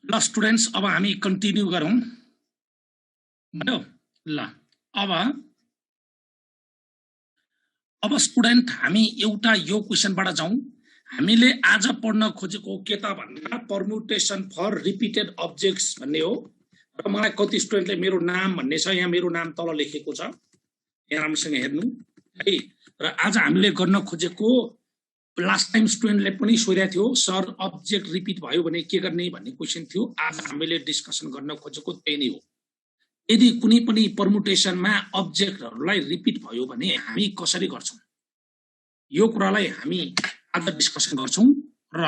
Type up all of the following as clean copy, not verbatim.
ल स्टुडेन्ट्स अब हामी कन्टिन्यू गरौँ भयो ल अब स्टुडेन्ट हामी एउटा यो क्वेशनबाट जाउँ हामीले आज पढ्न खोजेको के त भन्दा परम्युटेसन फर रिपिटेड अब्जेक्ट्स भन्ने हो र मलाई कति स्टुडेन्टले मेरो नाम भन्ने छ यहाँ मेरो नाम तल लेखेको छ यहाँ राम्रोसँग हेर्नु है र आज हामीले गर्न खोजेको लास्ट टाइम स्टुडेन्टले पनि सोधेको थियो सर अब्जेक्ट रिपिट भयो भने के गर्ने भन्ने क्वेशन थियो आज हामीले डिस्कसन गर्न खोजेको त्यही नै हो यदि कुनै पनि परम्युटेसनमा अब्जेक्टहरुलाई रिपिट भयो भने हामी कसरी गर्छौं यो कुरालाई हामी आज डिस्कसन गर्छौं र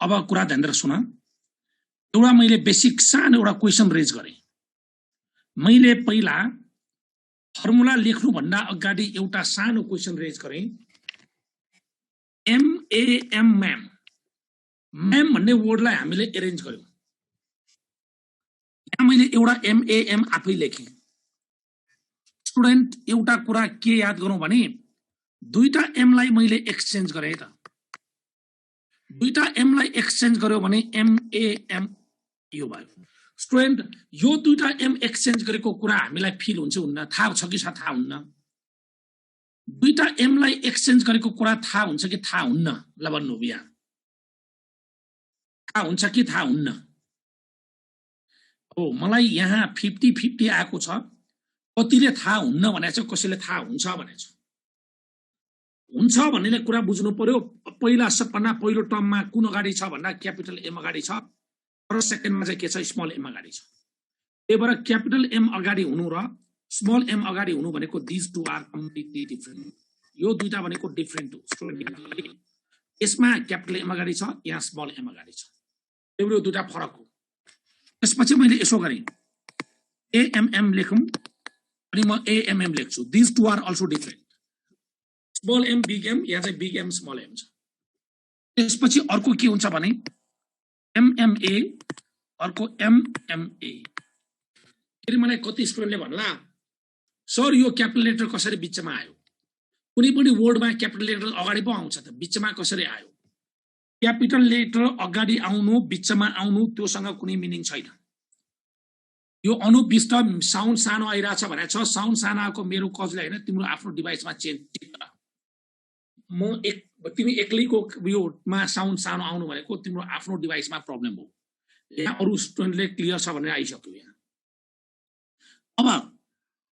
अब कुरा ध्यान दिएर सुन एउटा मैले बेसिक सानो एउटा क्वेशन रेज गरे मैले पहिला फर्मुला लेख्नु भन्दा अगाडि एउटा सानो क्वेशन रेज गरे MAM म्याम भन्ने वर्डलाई हामीले अरेन्ज गर्यौं यहाँ मैले एउटा MAM आफै लेखे स्टुडेन्ट एउटा कुरा के याद गरौँ भने दुईटा M लाई मैले एक्सचेन्ज गरे त दुईटा M लाई एक्सचेन्ज गर्यो भने MAM यो भयो स्टुडेन्ट यो दुईटा M एक्सचेन्ज गरेको कुरा हामीलाई फिल हुन्छ हुन्न थाहा छ कि थाहा हुन्न दुईटा M लाई एक्सचेन्ज गरेको कुरा थाहा हुन्छ कि थाहा हुन्न ल भन्नु बिया थाहा हुन्छ कि थाहा हुन्न हो मलाई यहाँ 50-50 आएको छ कतिले थाहा हुन्न भनेको छ कसैले थाहा हुन्छ भनेको छ हुन्छ भन्नेले कुरा बुझ्नु पर्यो पहिला सबभन्दा पहिलो टर्ममा कुन अगाडि छ भन्दा क्यापिटल M अगाडि छ र सेकेन्डमा चाहिँ के छ स्मल m अगाडि छ त्यही भएर क्यापिटल M अगाडि हुनु र स्मल m अगाडि हुनु भनेको this two are completely different यो दुईटा भनेको डिफरेन्ट हो यसमा क्यापिटल M अगाडि छ यहाँ स्मल m अगाडि छ यो दुईटा फरक हो त्यसपछि मैले यसो गरे AMM लेखौं अनि म AMM लेख्छु this two are also different small m big m यहाँ चाहिँ बिग m स्मल m छ त्यसपछि अर्को के हुन्छ भने MMA अर्को MMA फेरि मलाई कति स्टुडेन्टले भन्ला सर यो क्यापिटल लेटर कसरी बिचमा आयो कुनै पनि वर्डमा क्यापिटल लेटर अगाडि पो आउँछ त बिचमा कसरी आयो क्यापिटल लेटर अगाडि आउनु बिचमा आउनु त्योसँग कुनै मिनिङ छैन यो अनुविष्ट साउन्ड सानो आइराछ भने छ साउन्ड सानो आको मेरो कजले हैन तिम्रो आफ्नो डिभाइसमा चेन्ज गर म तिमी एक्लैको योमा साउन्ड सानो आउनु भनेको तिम्रो आफ्नो डिभाइसमा प्रब्लम हो यहाँ अरु स्टुडेन्टले क्लियर छ भनेर आइसक्यो यहाँ अब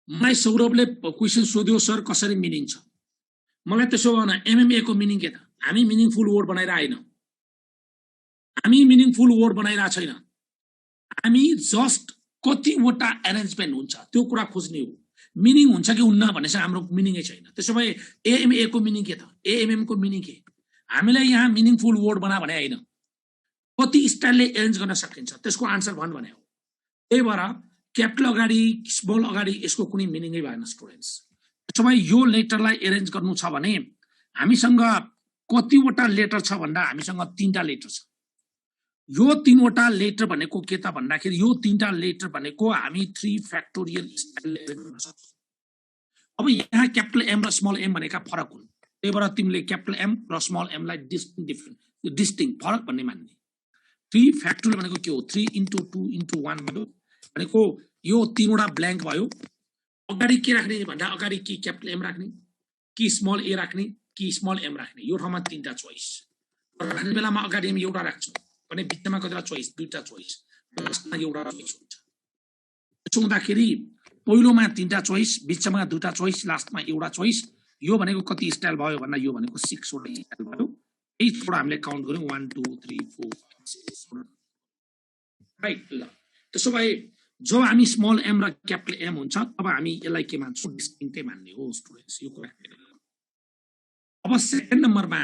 मलाई सौरभले क्वेशन सोध्यो सर कसरी मिनिङ छ मलाई त्यसो भएन MMA को मिनिङ के त हामी मिनिङफुल वर्ड बनाएर आएन हामी मिनिङफुल वर्ड बनाइरा छैन हामी जस्ट कतिवटा अरेन्जमेन्ट हुन्छ त्यो कुरा खोज्ने हो मिनिङ हुन्छ कि हुन्न भनेछ हाम्रो मिनिङै छैन त्यसो भए AMA को मिनिङ के त AMM को मिनिङ के हामीलाई यहाँ मिनिङफुल वर्ड बना भने हैन कति स्टाइलले अरेन्ज गर्न सकिन्छ त्यसको आन्सर भन भने हो त्यही भएर क्यापिटल अगाडि स्मल अगाडि यसको कुनै मिनिङै भएन स्टुडेन्ट्स त्यसो भए यो लेटरलाई अरेन्ज गर्नु छ भने हामीसँग कतिवटा लेटर छ भन्दा हामीसँग तीनटा लेटर छ यो तीनवटा लेटर भनेको के त भन्दाखेरि यो तीनटा लेटर भनेको हामी 3 फ्याक्टोरियल स्टाइलले अरेन्ज गर्न सक्छौं अब यहाँ क्यापिटल M र स्मल m भनेका फरक हुन् त्यही भएर तिमीले क्यापिटल M र स्मल m लाई डिस्टिङ फरक भन्ने मान्ने 3 फ्याक्टोरियल भनेको के हो 3 into 2 into 1 भनेको यो तीनवटा ब्ल्याङ्क भयो अगाडि के राख्ने भन्दा अगाडि कि क्यापिटल M राख्ने कि स्मल a राख्ने कि स्मल m राख्ने यो ठाउँमा तीनटा चोइस राख्ने बेलामा अगाडि म एउटा राख्छु भने बिचमा कतिवटा चोइस दुईटा चोइस लास्टमा एउटा चोइस हुन्छ त्यसो हुँदाखेरि पहिलोमा तीनटा चोइस बिचमा दुईटा चोइस लास्टमा एउटा चोइस यो भनेको कति स्टाइल भयो भन्दा यो भनेको 6 वटा स्टाइल भयो 8 वटा हामीले काउन्ट गर्यौं 1 2 3 4 5 6 राइट ल त्यसो भए जब हामी स्मल m र क्यापिटल M हुन्छ तब हामी यसलाई के मान्छौं डिस्टिङकै मान्ने हो स्टुडेन्ट्स यो कुरा अब सेकेन्ड नम्बरमा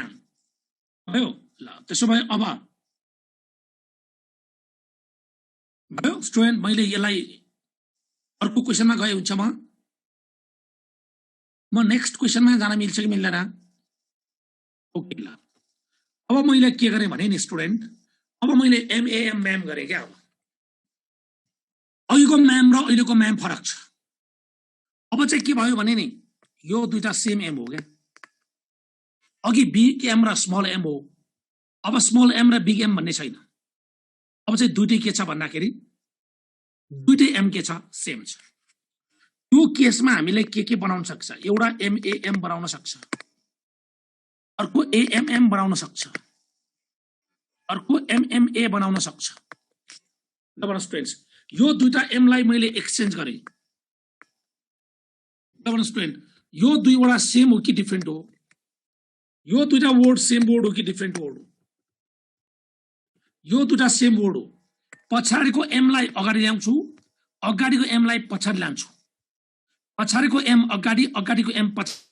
भयो ल त्यसो भए अब भयो स्टुडेन्ट मैले यसलाई अर्को क्वेशनमा गए हुन्छ म नेक्स्ट क्वेशनमा जान मिल्छ कि मिल्दैन ओके ल अब मैले के गरे भने नि स्टुडेन्ट अब मैले MAM म्याम गरे के अब अघिको म्याम र अहिलेको म्याम फरक छ अब चाहिँ के भयो भने नि यो दुईटा सेम M हो के अघि बिग M र स्मल m हो अब स्मल m र बिग M भन्ने छैन अब अब चाहिँ दुईटै के छ भन्दाखेरि दुईटै एम के छ सेम छ। त्यो केसमा हामीले के बनाउन सक्छ, एउटा एमएएम बनाउन सक्छ, अर्को एएमएम बनाउन सक्छ, अर्को एमएमए बनाउन सक्छ। डबल स्टुडेन्ट्स यो दुईटा एम लाई मैले एक्सचेन्ज गरे। डबल स्टुडेन्ट यो दुईवटा सेम हो कि डिफरेन्ट हो? यो दुईटा वर्ड सेम वर्ड हो कि डिफरेन्ट वर्ड हो? यो दुईटा सेम वर्ड हो। पछाडिको एम लाई अगाडि ल्याउँछु, अगाडिको एम लाई पछाडि ल्यान्छु, पछाडिको एम अगाडि, अगाडिको एम पछाडि।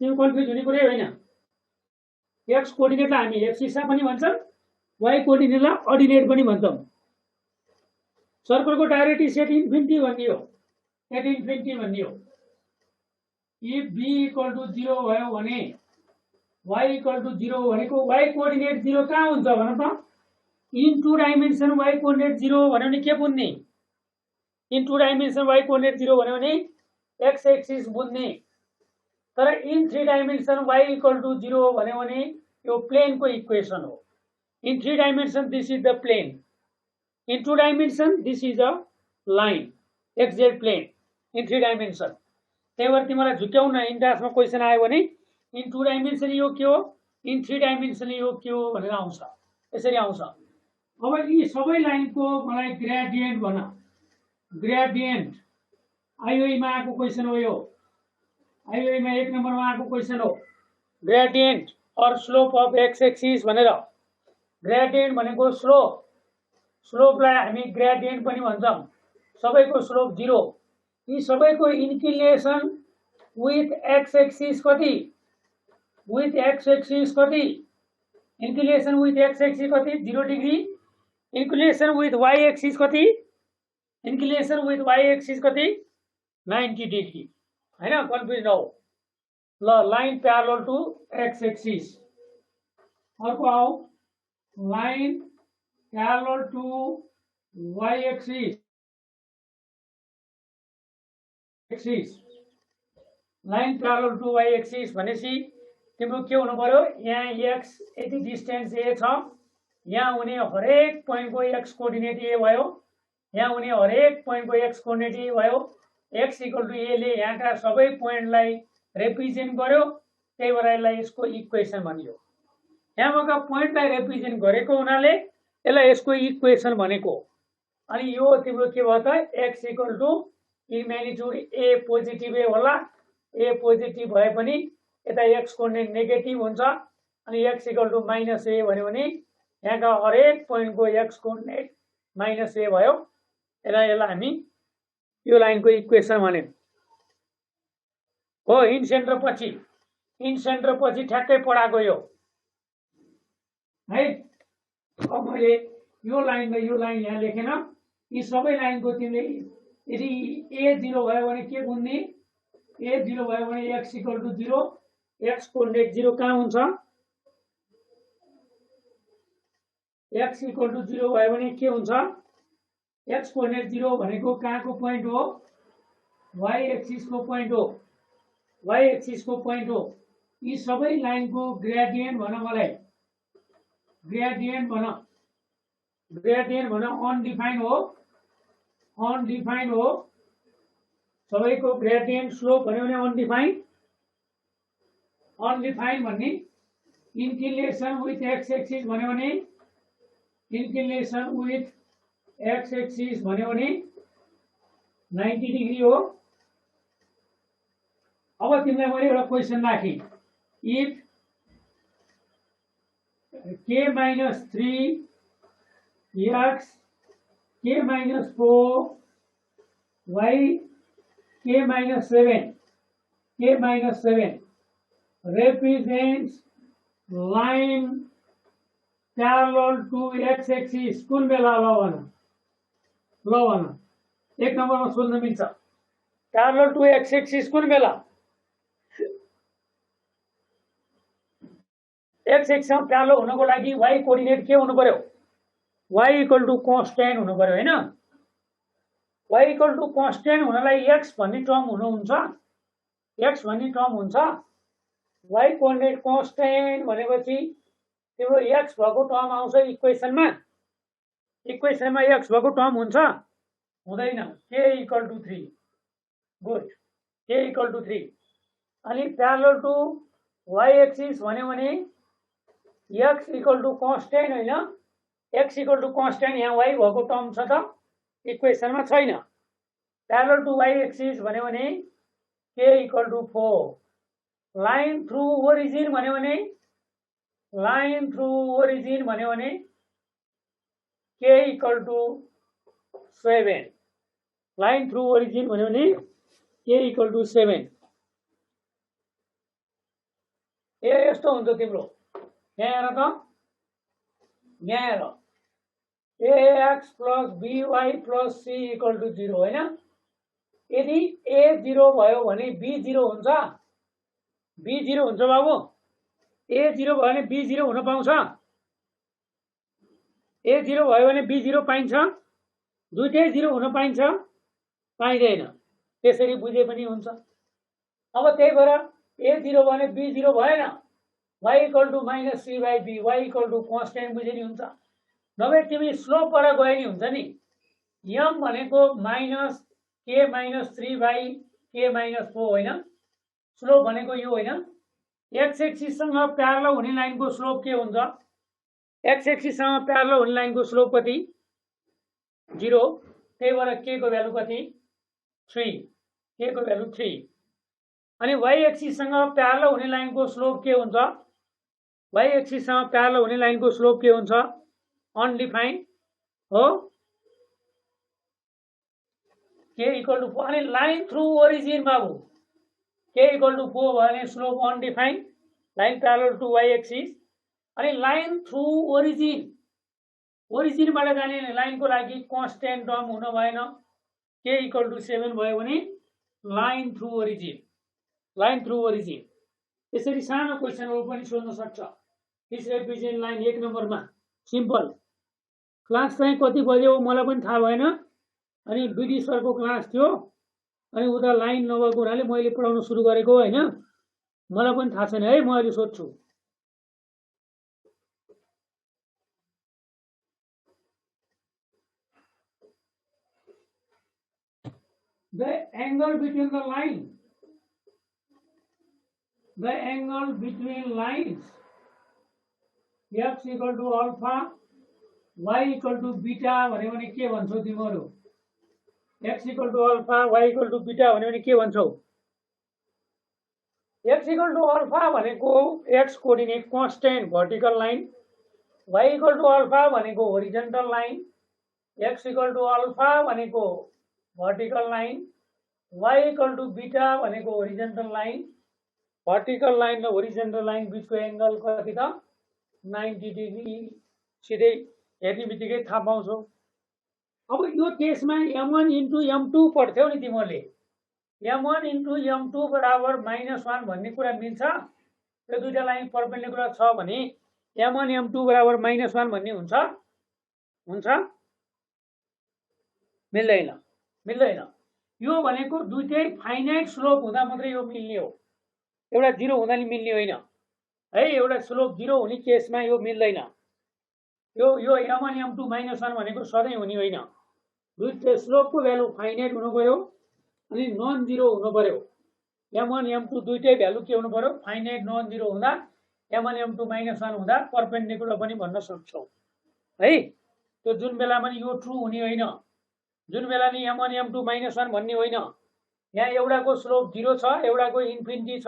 त्यो कन्फ्युज हुने कुरै होइन। एक्स कोअर्डिनेटलाई हामी एक्सिसा पनि भन्छौँ, वाइ कोअर्डिनेटलाई अर्डिनेट पनि भन्छौँ। सर्कलको डाइरेक्ट सेट इन्फिनिटी भन्ने हो, सेट इन्फिनिटी भन्ने हो। इफ बी इक्वल टु 0 भयो भने वाइ इक्वल टु 0 भनेको वाइ कोअर्डिनेट 0 कहाँ हुन्छ भन त? In two dimension Y coordinate 0 भन्यो भने के बुझ्ने? In two dimension Y coordinate 0 भन्यो भने एक्स एक्सिस बुझ्ने। तर in 3 dimension Y equal to 0 भन्यो भने यो प्लेनको इक्वेसन हो। In 3 dimension this is the plane, in 2 dimension this is a line, XZ plane in 3 dimension. त्यही भएर तिमीलाई झुक्याउन इन्ट्रान्समा क्वेसन आयो भने इन 2 डाइमेन्सन यो के हो, इन 3 डाइमेन्सन यो के हो भनेर आउँछ, यसरी आउँछ। अब यी सबै लाइनको मलाई ग्रेडियन्ट भन। ग्रेडियन्ट आइओईमा आएको क्वेसन हो यो, आइओईमा 1 नम्बरमा आएको क्वेसन हो। Gradient or slope of X axis भनेर। ग्रेडियन्ट भनेको स्लोप, स्लोपलाई हामी ग्रेडियन्ट पनि भन्छौँ। सबैको स्लोप 0। यी सबैको इन्क्लिनेसन विथ एक्स एक्सिस कति, विथ एक्स एक्सिस कति, इन्क्लिनेसन विथ एक्स एक्सिस कति 0 degree, inclination with Y axis कति, इन्क्लिनेसन विथ वाइ एक्सिस कति 90 डिग्री, हैन? कन्फ्युज नहो ल। Line parallel to X axis. अर्को आऊ line parallel to Y axis, axis line parallel to Y axis भनेपछि तिम्रो के हुनु पर्यो? यहाँ एक्स यति डिस्टेन्स ए छ, यहाँ हुने हरेक पोइन्टको एक्स कोअर्डिनेट ए भयो, यहाँ हुने हरेक पोइन्टको एक्स कोअर्डिनेट ए भयो। एक्स इक्वल टु ए ले यहाँका सबै पोइन्टलाई रिप्रेजेन्ट गर्यो, त्यही भएर यसलाई यसको इक्वेसन भनियो। यहाँ भएका पोइन्टलाई रिप्रेजेन्ट गरेको हुनाले यसलाई यसको इक्वेसन भनेको। अनि यो तिम्रो के भयो त x equal to magnitude a positive a होला, ए पोजिटिभ भए पनि यता एक्स कोअर्डिनेट नेगेटिभ हुन्छ। अनि एक्स इक्वल टु माइनस ए भन्यो भने यहाँका हरेक पोइन्टको एक्स कोअर्डिनेट माइनस ए भयो। यसलाई हामी यो लाइनको इक्वेसन भन्यौँ हो। इन सेन्टर पछि ठ्याक्कै पढाएको यो है। अब मैले यो लाइन र यो लाइन यहाँ लेखेन, यी सबै लाइनको तिमीले यदि ए 0 भयो भने के बुझ्ने, ए 0 भयो भने X equal to 0, X coordinate 0 कहाँ हुन्छ, एक्स इक्वल टु 0 भयो भने के हुन्छ, एक्स कोअर्डिनेट 0 भनेको कहाँको पोइन्ट हो, वाइ एक्सिसको पोइन्ट हो, वाइ एक्सिसको पोइन्ट हो। यी सबै लाइनको ग्रेडियन्ट भन, मलाई ग्रेडियन्ट भन, ग्रेडियन्ट भन, अनडिफाइन्ड हो, अनडिफाइन्ड हो सबैको ग्रेडियन्ट। स्लोप भन्यो भने अनडिफाइन्ड, अनडिफाइन्ड भन्ने। इन्क्लिनेसन विथ एक्स एक्सिस भन्यो भने, इन्क्लिनेसन विथ एक्स एक्सिस भन्यो भने 90 डिग्री हो। अब तिमीलाई मैले एउटा क्वेसन राखेँ, इफ के माइनस 3 एक्स के माइनस 4 वाई के माइनस 7 के minus 7 represents line parallel to x axis, कुन बेला ल भन, एक नम्बरमा सोध्न मिल्छ। प्यारलल टु एक्स एक्सिस कुन बेला, एक्स एक्सिसमा प्यारलल हुनको लागि वाइ कोअर्डिनेट के हुनु पर्यो, वाइ इक्वल टु कन्स्ट्यान्ट हुनु पर्यो हैन। वाइ इक्वल टु कन्स्ट्यान्ट हुनलाई एक्स भन्ने टर्म हुनुहुन्छ, एक्स भन्ने टर्म हुन्छ। वाइ कोअर्डिनेट कन्स्ट्यान्ट भनेपछि तिम्रो एक्स भएको टर्म आउँछ इक्वेसनमा, इक्वेसनमा एक्स भएको टर्म हुन्छ, हुँदैन। के इक्वल टु 3, गुड, के इक्वल टु 3। अनि प्यारलल टु वाइ एक्सिस भन्यो भने एक्स इक्वल टु कन्स्ट्यान्ट होइन, एक्स इक्वल टु कन्स्ट्यान्ट यहाँ वाइ भएको टर्म छ त इक्वेसनमा छैन। प्यारलल टु वाइ एक्सिस भन्यो भने के equal to 4। Line through origin भन्यो भने, लाइन थ्रु ओरिजिन भन्यो भने के equal to 7। Line through origin भन्यो भने के इक्वल टु 7। यस्तो हुन्छ तिम्रो। यहाँ हेर त, यहाँ हेर, ax plus by plus c equal to 0 होइन। यदि a 0 भयो भने b 0 हुन्छ, b 0 हुन्छ बाबु। a 0 भयो भने b 0 हुन पाउँछ, a 0 भयो भने b 0 पाइन्छ, दुईटै 0 हुन पाइन्छ, पाइँदैन। त्यसरी बुझे पनि हुन्छ। अब त्यही भएर a 0 भने b 0 भएन, y equal to minus c by b, y equal to constant बुझे नि हुन्छ। नभए तिमी स्लोपबाट गए नि हुन्छ नि। m भनेको माइनस के माइनस 3 बाई के माइनस 4 होइन, स्लोप भनेको यो होइन। एक्स एक्सिससँग प्यारलल हुने लाइनको स्लोप के हुन्छ, एक्स एक्सिससँग प्यारलल हुने लाइनको स्लोप कति, 0। त्यही भएर के को भ्यालु कति, 3, के को भ्यालु 3। अनि वाइ एक्सिससँग प्यारलल हुने लाइनको स्लोप के हुन्छ, वाइ एक्सिससँग प्यारलल हुने लाइनको स्लोप के हुन्छ, अनडिफाइन्ड हो, के इक्वल टु 4। अनि लाइन थ्रु ओरिजिन बाबु के इक्वल टु 4 भयो भने slope undefined, line parallel to Y axis. अनि लाइन थ्रु ओरिजिन, ओरिजिनबाट जाने लाइनको लागि कन्स्ट्यान्ट टर्म हुन भएन, के इक्वल टु 7 भयो भने line through origin, line through origin. यसरी सानो क्वेसनहरु पनि सोध्न सक्छ। दिस रिप्रेजेन्ट लाइन 1 नम्बरमा सिम्पल। क्लास चाहिँ कति बज्यो मलाई पनि थाहा भएन, अनि बिडी सरको क्लास थियो, अनि उता लाइन नभएको हुनाले मैले पढाउन सुरु गरेको होइन, मलाई पनि थाहा छैन है, म अहिले सोध्छु। the angle between the line, the angle between lines, x equal to alpha, y equal to beta भन्यो भने के भन्छौ तिमीहरु? x equal to alpha, y equal to beta भन्यो भने के भन्छौ? x equal to alpha भनेको x coordinate constant vertical line, y equal to alpha भनेको horizontal line, x equal to alpha भनेको vertical line, y equal to beta भनेको horizontal line, vertical line र horizontal line बीचको angle कति त 90 degree सिधै हेर्ने बित्तिकै थाहा पाउँछौ। अब यो केसमा m1 into m2 पढ्थ्यौ नि तिमीले, m1 into m2 बराबर -1 भन्ने कुरा मिल्छ? यो दुईटा लाइन परपेन्डिकुलर छ भने m1 m2 बराबर -1 भन्ने हुन्छ? हुन्छ? मिल्दैन, मिल्दैन। यो भनेको दुईटै फाइनाइट स्लोप हुँदा मात्रै यो मिल्ने हो, एउटा जिरो हुँदा नि मिल्ने होइन है। एउटा स्लोप जिरो हुने केसमा यो मिल्दैन। यो m1 m2 -1 भनेको सधैं हुने होइन। दुईटै स्लोपको भ्यालु फाइनाइट हुनु पर्यो अनि नन जिरो हुनु पर्यो। m1 m2 दुईटै भ्यालु के हुनु पर्यो? फाइनाइट नन जिरो हुँदा m1 m2 -1 हुँदा परपेन्डिकुलर पनि भन्न सक्छौ है। त्यो जुन बेलामा नि यो ट्रु हुने होइन, जुन बेला नि m1 m2 -1 भन्ने होइन। यहाँ एउटाको स्लोप 0 छ, एउटाको इन्फिनिटी छ।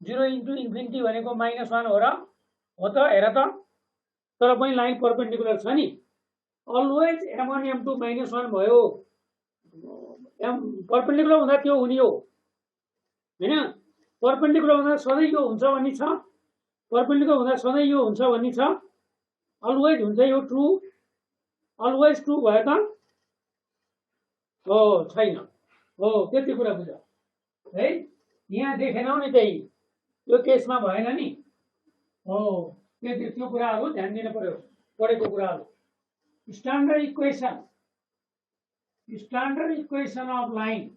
0 into इन्फिनिटी भनेको -1 हो र? हो त? हेर त, तर पनि लाइन परपेन्डिकुलर छ नि। अलवेज m1 m2 -1 भयो, परपेन्डिकुलर हुँदा त्यो हुने हो हैन? परपेन्डिकुलर हुँदा सधैं यो हुन्छ भन्ने छ, परपेन्डिकुलर हुँदा सधैं यो हुन्छ भन्ने छ। अलवेज हुन्छ यो ट्रु, अलवेज ट्रु भयो त? हो छैन? हो, त्यति कुरा बुझ है। यहाँ देखेनौ नि त्यही, यो केसमा भएन नि। हो, त्यो कुराहरु ध्यान दिनु पर्यो, पढेको कुराहरु। Standard equation of line,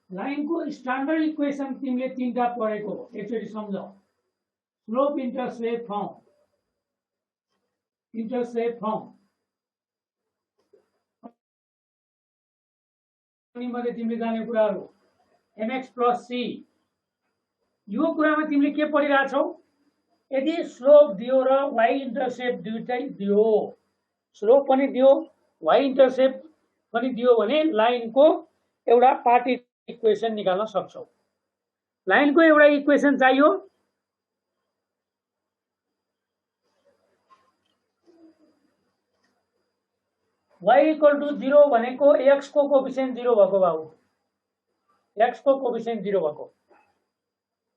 line को स्ट्यान्डर्ड इक्वेसन तिमीले तीनटा पढेको हो, एकचोटी सम्झ। स्लोप इन्टरसेप्ट फर्म, अनि मध्ये तिमीले जाने कुराहरु mx plus c। यो कुरामा तिमीले के पढिरहेछौ? यदि स्लोप दियो र y इन्टरसेप्ट दुईटै दियो, स्लोप पनि दियो y इन्टरसेप्ट पनि दियो भने लाइनको एउटा पार्ट इक्वेसन निकाल्न सक्छौ। लाइनको एउटा इक्वेसन चाहियो, y equal to 0 भनेको x को कोएफिसिएन्ट 0 भएको बाबु, x को कोएफिसिएन्ट 0 भएको,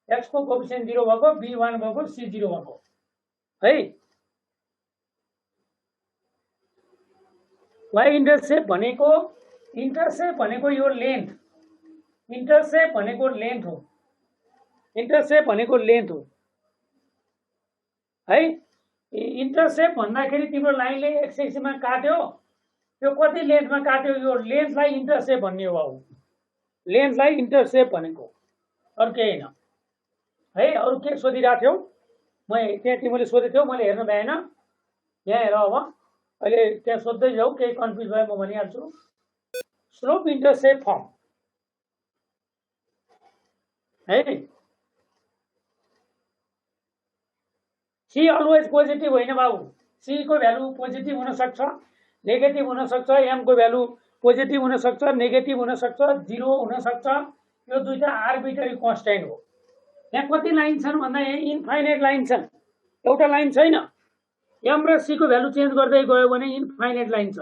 x को कोएफिसिएन्ट 0 भएको, b1 भएको, c0 भएको है। y इन्टरसेप्ट भनेको यो लेन्थ, इन्टरसेप्ट भनेको लेन्थ हो, इन्टरसेप्ट भनेको लेन्थ हो है। इन्टरसेप्ट भन्दाखेरि तिम्रो लाइनले x एक्सिसमा काट्यो, त्यो कति लेन्थमा काट्यो, यो लेन्थलाई इन्टरसेप्ट भन्ने हो बाबु, लेन्थलाई इन्टरसेप्ट भनेको, अरु केही हैन है। अरु के सोधिरा थियौ? म त्यहाँ तिमीले सोधेथ्यौ, मैले हेर्न भएन। यहाँ हेर, अब अहिले त्यहाँ सोध्दै जाऊ, केही कन्फ्युज भयो म भनिहाल्छु। स्लोप इन्टरसेप्ट फर्म है। सी अलवेज पोजिटिभ होइन बाबु, सी को भ्यालु पोजिटिभ हुन सक्छ, नेगेटिभ हुन सक्छ, एम को भ्यालु पोजिटिभ हुन सक्छ, नेगेटिभ हुन सक्छ, 0 हुन सक्छ। यो दुईटा आर्बिट्रेरी कन्स्टेन्ट हो। यहाँ कति लाइन छन् भन्दा यहाँ इन्फाइनाइट लाइन छन्, एउटा लाइन छैन। एम र सी को भ्यालु चेन्ज गर्दै गयो भने इन्फाइनाइट लाइन छ।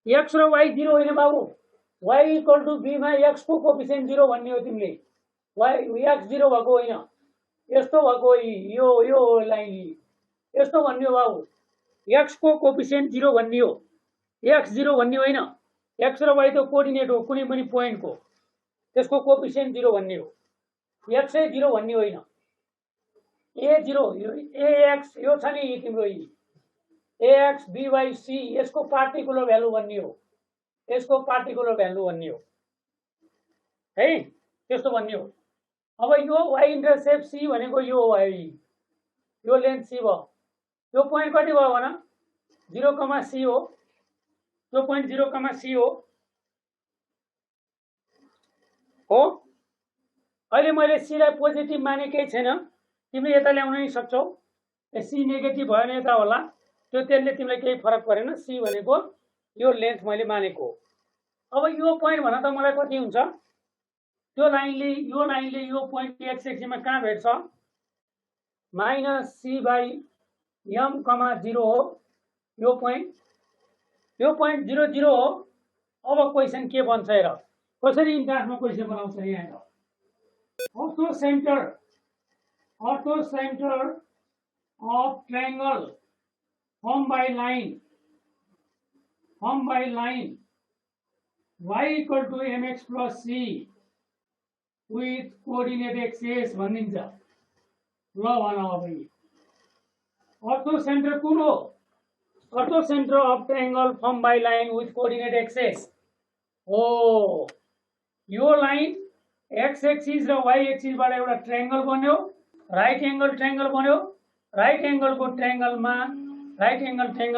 एक्स र वाई 0 होइन बाबु, वाई इक्वल टु बी मा एक्स को कोएफिसिएन्ट 0 भन्ने हो तिमीले। वाई एक्स 0 भएको होइन, यस्तो भएको यो लाइन यस्तो भन्ने हो बाबु, एक्स को कोएफिसिएन्ट 0 भन्ने हो, एक्स 0 भन्ने होइन। एक्स र वाई त कोअर्डिनेट हो कुनै पनि पोइन्ट को, त्यसको कोएफिसिएन्ट 0 भन्ने हो, एक्स 0 भन्ने होइन। ए 0 ए एक्स यो छ नि तिम्रो ax by c, यसको पार्टिकुलर भ्यालु भन्ने हो, यसको पार्टिकुलर भ्यालु भन्ने हो है, त्यस्तो भन्ने हो। अब यो y इन्टरसेप्ट c भनेको यो हो, यो लेन्थ c भयो, यो पोइन्ट कति भयो भन 0, c हो यो पोइन्ट 0, c हो अहिले मैले c लाई पोजिटिभ माने केही छैन तिमीले यता ल्याउन नि सक्छौ c नेगेटिभ भयो भने यता होला त्यो त्यसले तिमीलाई केही फरक परेन c भनेको यो लेन्थ मैले मानेको अब यो पोइन्ट भन त मलाई कति हुन्छ त्यो लाइनले यो पोइन्ट x एक्सिसमा कहाँ भेट्छ -c/m, 0 हो यो पोइन्ट 0 0 हो अब क्वेशन के बन्छ हेर कसरी इन्टार्समा क्वेशन बनाउँछ यहाँ हेर ortho centre of triangle formed by line y equal to mx plus c with coordinate axis भनिन्छ ल भन अब ऑर्थो सेंटर कुन हो ortho centre of triangle formed by line with coordinate axis हो यो लाइन x एक्सिस र y axis बाट एउटा ट्रायंगल बन्यो राइट एंगल ट्रायंगल बन्यो राइट एंगल को ट्रायंगल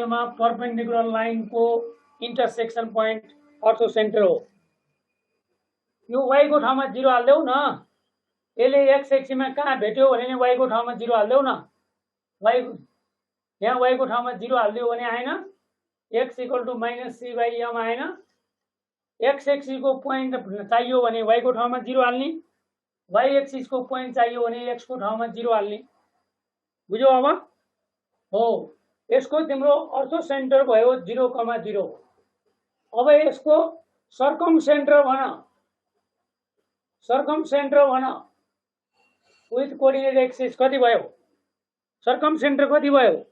में परपेंडिकुलर लाइन को इंटरसेक्शन पॉइंट ऑर्थो सेंटर हो यो y को ठाउँमा 0 हाल्देऊ न यसले x एक्सिस में कहाँ भेट्यो भने y को ठाउँमा 0 हाल्देऊ न यहाँ y को ठाउँमा 0 हाल्दियो भने आएन x = -c/m आएन x एक्सिस को पोइन्ट चाहियो भने y को ठाउँमा 0 हाल्ने y एक्सिस को पोइन्ट चाहियो भने x को ठाउँमा 0 हाल्ने बुझ्यौ अब हो यसको तिम्रो ऑर्थो सेंटर भयो 0, 0 अब यसको सर्कम सेंटर भन विथ कोऑर्डिनेट एक्सिस कति भयो सर्कम सेंटर कति भयो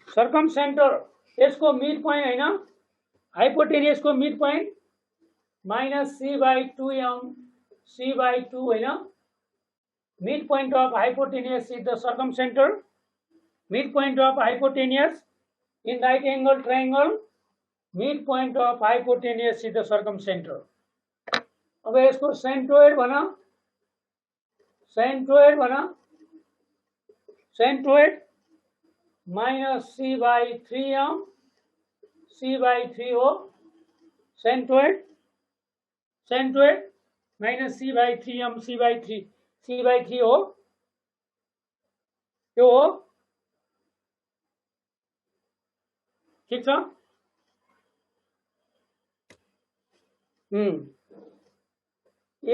सर्कम सेंटर यसको मिड पॉइंट हैन हाइपोटेन्युस को मिड पॉइंट -c/2m c/2 हैन mid point of hypotenuse is the circumcenter mid point of hypotenuse in right angle triangle mid point of hypotenuse is the circumcenter अब यसको centroid भन centroid -c/3m c/3 हो centroid -c/3m c/3 हो यो हो ठीक छ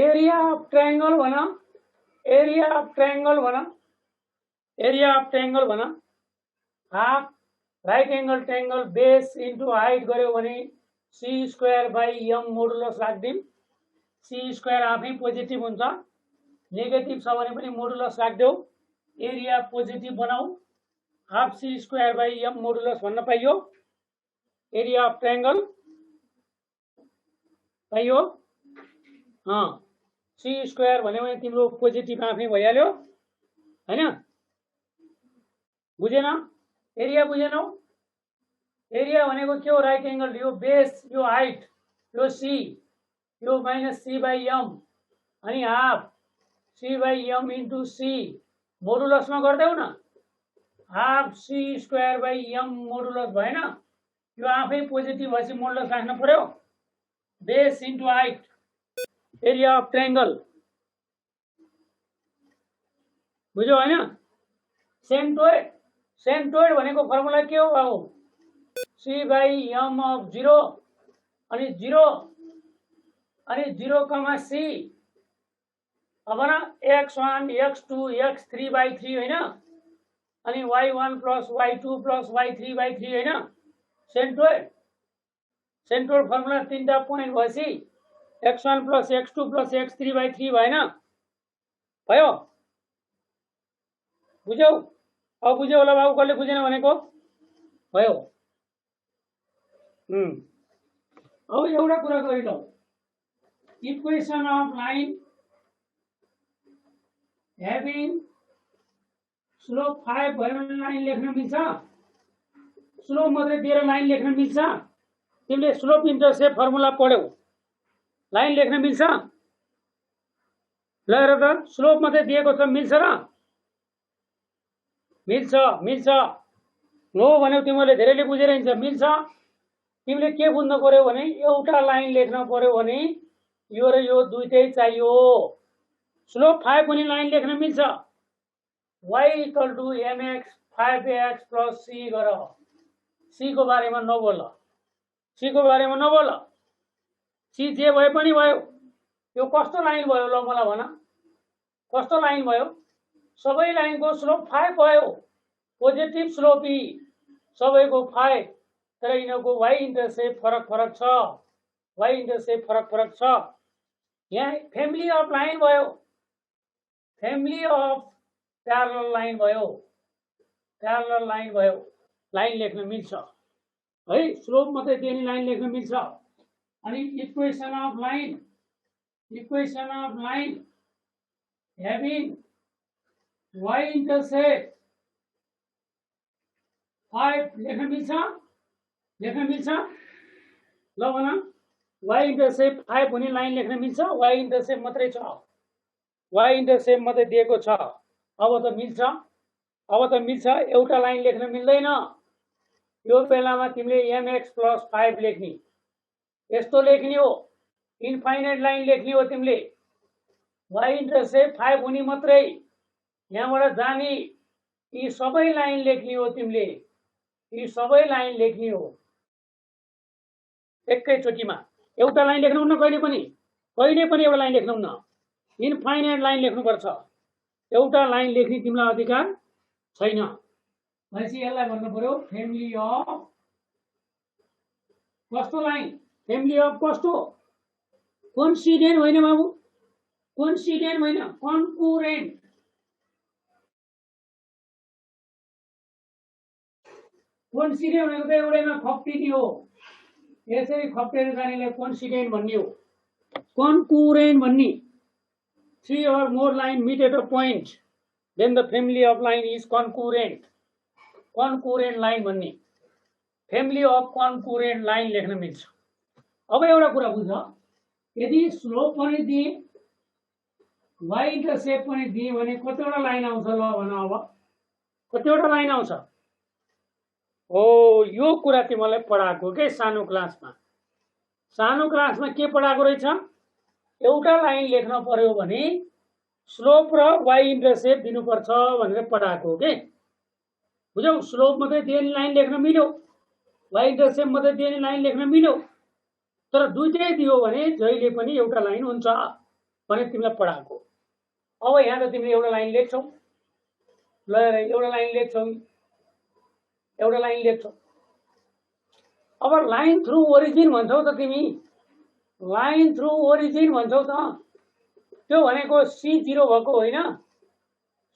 एरिया अफ ट्रायंगल भन half right angle triangle base into height गर्यो भने c² मोडुलस राख्दिम c² आफै पोजिटिभ हुन्छ नेगेटिभ छ भने पनि मोडुलस राख्देऊ एरिया पोजिटिभ बनाऊ हाफ c² मोडुलस भन्न पाइयो एरिया अफ ट्रायंगल पाइयो c² भन्यो भने तिम्रो पोजिटिभ आफै भइहाल्यो हैन बुझेन एरिया बुझेनौ एरिया भनेको के हो राइट एंगल यो बेस यो हाइट यो c यो -c/m अनि half c/m into c modulus में गर्देऊ न हाफ c² मोडुलस भएन यो आफै पोजिटिभ भएपछि मोडुलस राख्न पर्यो base into height area of triangle बुझ्यौ हैन सेंट्रोइड भनेको फर्मुला के हो बाबु c/m of 0 अनि 0, c अब न x1 x2 x3/3 हैन अनि y1 + y2 + y3/3 हैन सेंट्रोइड फर्मुला तीनटा पोइन्ट भएपछि x1 + x2 + x3/3 भएन भयो बुझ्यौ अब बुझ्यौ होला बाबु कसले बुझेन भनेको भयो अब एउटा कुरा गरिलौ equation of line having slope 5 भयो भने लाइन लेख्न मिल्छ स्लोप मात्रै दिएर लाइन लेख्न मिल्छ तिमीले स्लोप इन्टरसेप्ट फर्मुला पढ्यौ लाइन लेख्न मिल्छ ल हेर त स्लोप मात्रै दिएको छ मिल्छ र मिल्छ मिल्छ नो भन्यो तिमीले धेरैले बुझेर हिँड्छ मिल्छ तिमीले के बुझ्नु पर्यो भने एउटा लाइन लेख्न पर्यो भने यो र यो दुईटै चाहियो स्लोप 5 पनि लाइन लेख्न मिल्छ y equal to mx 5x plus c गर c को बारेमा नबोल c को बारेमा नबोल c जे भए पनि भयो यो कस्तो लाइन भयो ल मलाई भन कस्तो लाइन भयो सबै लाइनको स्लोप 5 भयो पोजिटिभ स्लोप ई सबैको 5 तर यिनीहरूको y इन्टरसेप्ट फरक फरक छ y इन्टरसेप्ट फरक फरक छ यहाँ फ्यामिली अफ लाइन भयो फ्यामिली अफ प्यारलल लाइन भयो प्यारलल लाइन भयो लाइन लेख्न मिल्छ है स्लोप मात्रै दिने लाइन लेख्न मिल्छ अनि equation of line having y intercept 5 लेख्न मिल्छ ल भन y intercept 5 हुने लाइन लेख्न मिल्छ y intercept मात्रै छ y intercept मात्रै दिएको छ अब त मिल्छ एउटा लाइन लेख्न मिल्दैन यो बेलामा तिमीले mx + 5 लेख्ने यस्तो लेख्ने हो इन्फाइनाइट लाइन लेख्ने हो तिमीले y इन्टरसेप्ट 5 हुने मात्रै यहाँबाट जाने यी सबै लाइन लेख्ने हो तिमीले यी सबै लाइन लेख्ने हो एकैचोटीमा एउटा लाइन लेख्नुहुन्न कहिले पनि एउटा लाइन लेख्नुहुन्न इन्फाइनाइट लाइन लेख्नुपर्छ एउटा लाइन लेख्ने तिमीलाई अधिकार छैन भनेपछि यसलाई भन्नु पर्यो फ्यामिली अफ कस्तो लाइन फ्यामिली अफ कस्तो कोइन्सिडेन्ट होइन बाबु कोइन्सिडेन्ट होइन कन्कुरेन्ट कोइन्सिडेन्ट भनेको त एउटैमा खप्टिने हो यसरी खप्टेर जानेलाई कोइन्सिडेन्ट भन्ने हो कन्कुरेन्ट भन्ने 3 or more line meet at a point then the family of line is concurrent line भन्ने family of concurrent line लेख्न मिल्छ अब एउटा कुरा बुझ यदि स्लोप पनि दिए y इन्टरसेप्ट पनि दिए भने कतिवटा लाइन आउँछ ल भन अब कतिवटा लाइन आउँछ हो यो कुरा तिमीलाई पढाएको के सानो क्लासमा के पढाएको रहेछ एउटा लाइन लेख्न पर्यो भने स्लोप र y इन्टरसेप्ट दिनुपर्छ भनेर पढाएको हो के बुझ्यौ स्लोप मात्रै दिने लाइन लेख्न मिल्यो y इन्टरसेप्ट मात्रै दिने लाइन लेख्न मिल्यो तर दुईटै दियो भने जहिले पनि एउटा लाइन हुन्छ भने तिमीलाई पढाएको अब यहाँ त तिमीले एउटा लाइन लेख्छौ ल एउटा लाइन लेख्छौ अब लाइन थ्रु ओरिजिन भन्छौ त तिमी लाइन थ्रु ओरिजिन भन्छौ त त्यो भनेको C0 भएको होइन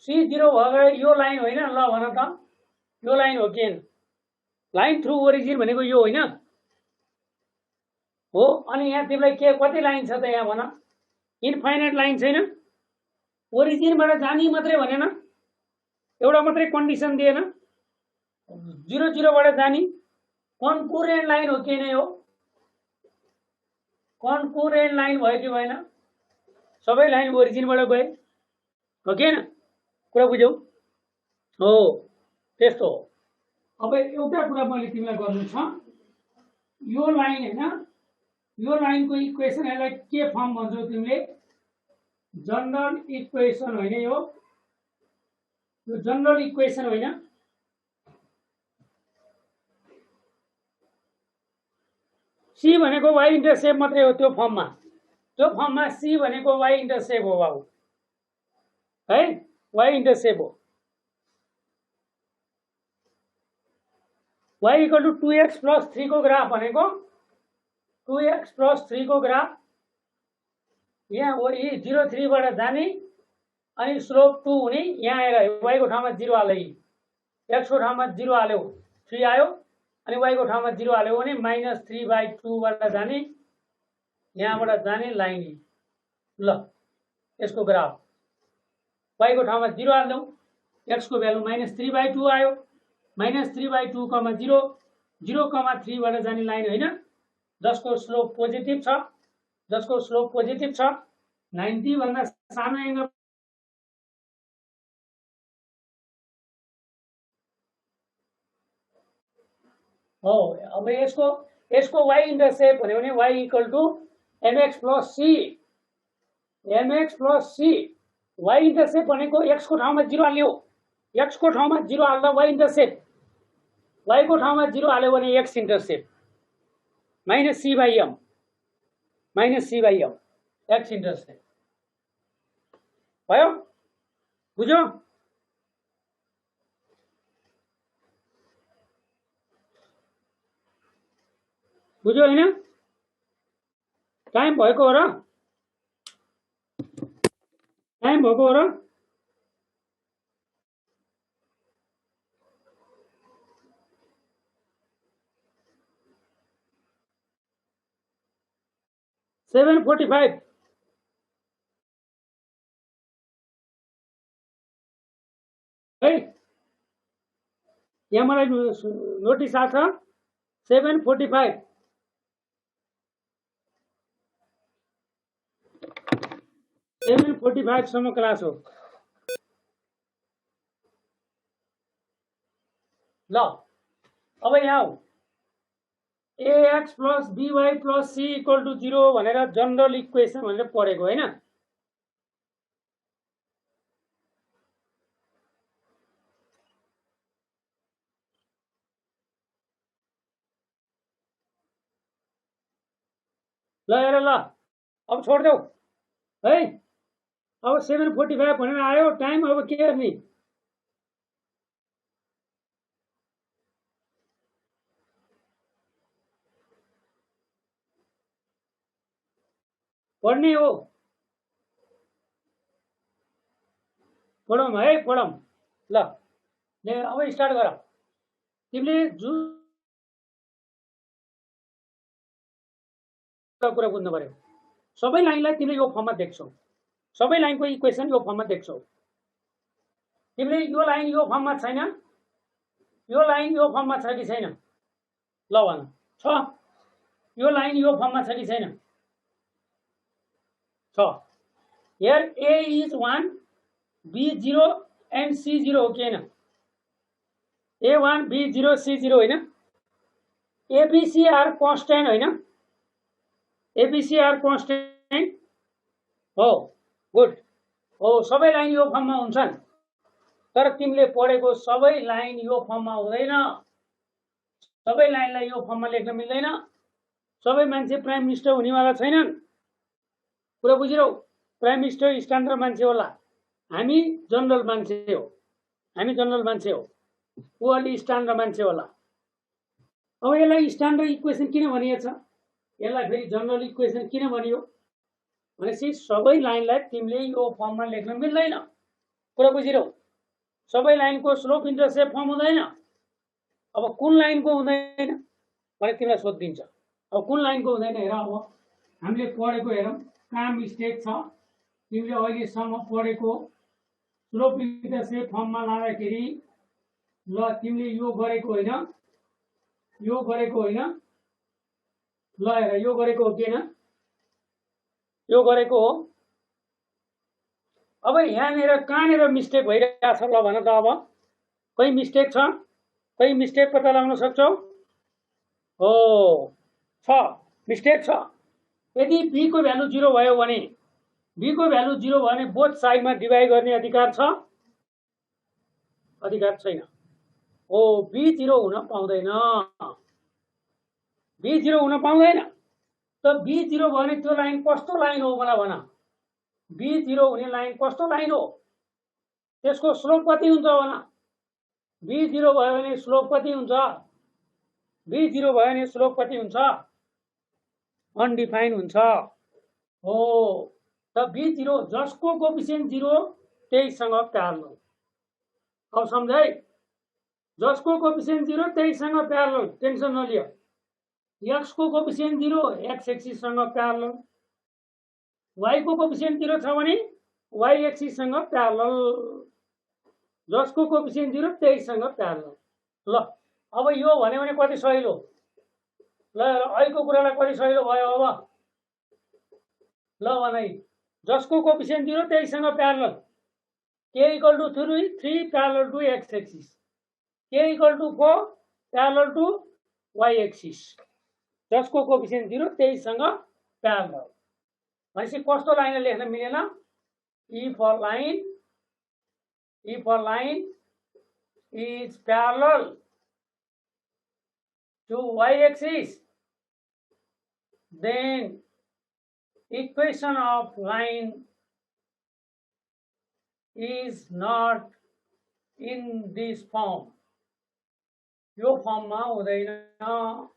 C0 भएर यो लाइन होइन ल भन त यो लाइन हो कि लाइन थ्रु ओरिजिन भनेको यो होइन हो अनि यहाँ तिमीलाई के कति लाइन छ त यहाँ भन इन्फाइनाइट लाइन छैन ओरिजिनबाट जाने मात्रै भनेन एउटा मात्रै कन्डिसन दिएन 0 बाट जाने कन्कुरेन्ट लाइन हो कि नै हो कन्कुरेन्ट लाइन भयो कि भएन सबै लाइन ओरिजिनबाट गए हो कि हैन कुरा बुझ्यौ हो त्यस्तो हो अब एउटा कुरा मैले तिमीलाई गर्नु छ यो लाइन हैन यो लाइनको इक्वेसन यसलाई के फर्म भन्छौ तिमीले जनरल इक्वेसन होइन यो जनरल इक्वेसन होइन C भनेको y इन्टरसेप्ट मात्रै हो त्यो फर्ममा C भनेको y इन्टरसेप्ट हो बाबु है y इन्टरसेप्ट हो y = 2x + 3 को ग्राफ भनेको 2x + 3 को ग्राफ यहाँ 0 बाट जाने अनि स्लोप 2 हुने यहाँ आएर y को ठाउँमा 0 हाल्दै x को ठाउँमा 0 हाल्यो 3 आयो अनि y को ठाउँमा 0 हाल्यो भने -3/2 बाट जाने यहाँबाट जाने लाइन ल यसको ग्राफ y को ठाउँमा 0 हाल्दौ x को भ्यालु -3/2 आयो -3/2, 0 0,3 बाट जाने लाइन होइन जसको स्लोप पोजिटिभ छ 90 भन्दा सानो एंगल हो। अब यसको y इन्टरसेप्ट भन्यो भने y equal to mx plus c, mx plus c। y intercept भनेको x को ठाउँमा 0 हाल्यो, x को ठाउँमा 0 हाल्दा y इन्टरसेप्ट, y को ठाउँमा 0 हाल्यो भने x intercept minus c by m, minus c by m x intercept भयो। बुझ्यो? बुझ्यो हैन? टाइम भएको हो र? टाइम भएको हो र? सेभेन 45 है। यहाँ मलाई नोटिस आछ 7:45 7:45 सम्म क्लास हो। ल अब यहाँ ax plus by plus c equal to 0 भनेर जनरल इक्वेसन भनेर पढेको हैन? ल हेर ल, अब छोड्देऊ है। अब 7:45 भनेर आयो टाइम, अब के गर्ने? पढ्ने हो, पढौँ है, पढौँ ल। अब स्टार्ट गर। तिमीले जुन कुरा बुझ्नु पर्यो, सबै लाइनलाई तिमीले यो फर्ममा देख्छौ, सबै लाइनको इक्वेसन यो फर्ममा देख्छौ। तिमीले यो लाइन यो फर्ममा छैन, यो लाइन यो फर्ममा छ कि छैन? ल भन, छ। यो लाइन यो फर्ममा छ कि छैन? छ। Here a is 1, b 0 and c 0 हो कि हैन? a1 b0 c0 हैन? abc आर कन्स्टेन्ट हैन? abc आर कन्स्टेन्ट हो। गुड हो, सबै लाइन यो फर्ममा हुन्छन्। तर तिमीले पढेको सबै लाइन यो फर्ममा हुँदैन, सबै लाइनलाई यो फर्ममा लेख्न मिल्दैन। सबै मान्छे प्राइम मिनिस्टर हुनेवाला छैनन्। कुरा बुझिरौ? प्राइम मिनिस्टर स्ट्यान्डर्ड मान्छे होला, हामी जनरल मान्छे हो, हामी जनरल मान्छे हो, ऊ अलि स्ट्यान्डर्ड मान्छे होला। अब यसलाई स्ट्यान्डर्ड इक्वेसन किन भनिएको छ, यसलाई फेरि जनरल इक्वेसन किन भनियो भनेपछि सबै लाइनलाई तिमीले यो फर्ममा लेख्न मिल्दैन। कुरा बुझिरौ? सबै लाइनको स्लोप इन्टरसेप्ट फर्म हुँदैन। अब कुन लाइनको हुँदैन भने तिमीलाई सोधिदिन्छ। अब कुन लाइनको हुँदैन हेर। अब हामीले पढेको हेरौँ, कहाँ मिस्टेक छ। तिमीले अहिलेसम्म पढेको स्लोप इन्टरसेप्ट फर्ममा लाँदाखेरि ल तिमीले यो गरेको होइन, यो गरेको होइन। ल हेर, यो गरेको हो कि हैन? यो गरेको हो। अब यहाँनिर कहाँनिर मिस्टेक भइरहेको छ ल भन त। अब कहीँ मिस्टेक छ? कहीँ मिस्टेक पत्ता लगाउन सक्छौ? हो, छ, मिस्टेक छ। यदि b को भ्यालु 0 भयो भने, b को भ्यालु 0 भयो भने बोथ साइडमा डिभाइड गर्ने अधिकार छ? अधिकार छैन। हो, b 0 हुन पाउँदैन, b 0 हुन पाउँदैन। त b 0 भयो भने त्यो लाइन कस्तो लाइन हो मलाई भन। b 0 हुने लाइन कस्तो लाइन हो? त्यसको स्लोप कति हुन्छ भन। b 0 भयो भने स्लोप कति हुन्छ? b 0 भयो भने स्लोप कति हुन्छ? अनडिफाइन हुन्छ। हो, त b 0 जसको कोएफिसिएन्ट 0 त्यहीसँग प्यारलल। अब सम्झै, जसको कोएफिसिएन्ट 0 त्यहीसँग प्यारलल, टेन्सन नलियो। x को कोएफिसिएन्ट 0 x एक्सिस सँग प्यारलल, y को कोएफिसिएन्ट 0 छ भने y एक्सिस सँग प्यारलल, जसको कोएफिसिएन्ट 0 त्यहीसँग प्यारलल। ल अब यो भन्यो भने कति सजिलो। ल अहिलेको कुरालाई कति सजिलो भयो अब। ल भन है, जसको कोएफिसिएन्ट 0 त्यहीसँग parallel k equal to 3 parallel to x axis k equal to 4 parallel to y axis जसको कोएफिसिएन्ट 0 त्यहीसँग प्यारलल भनेपछि कस्तो लाइनले लेख्न मिलेन if a line is parallel to y axis then equation of line is not in this form. यो फर्ममा हुँदैन.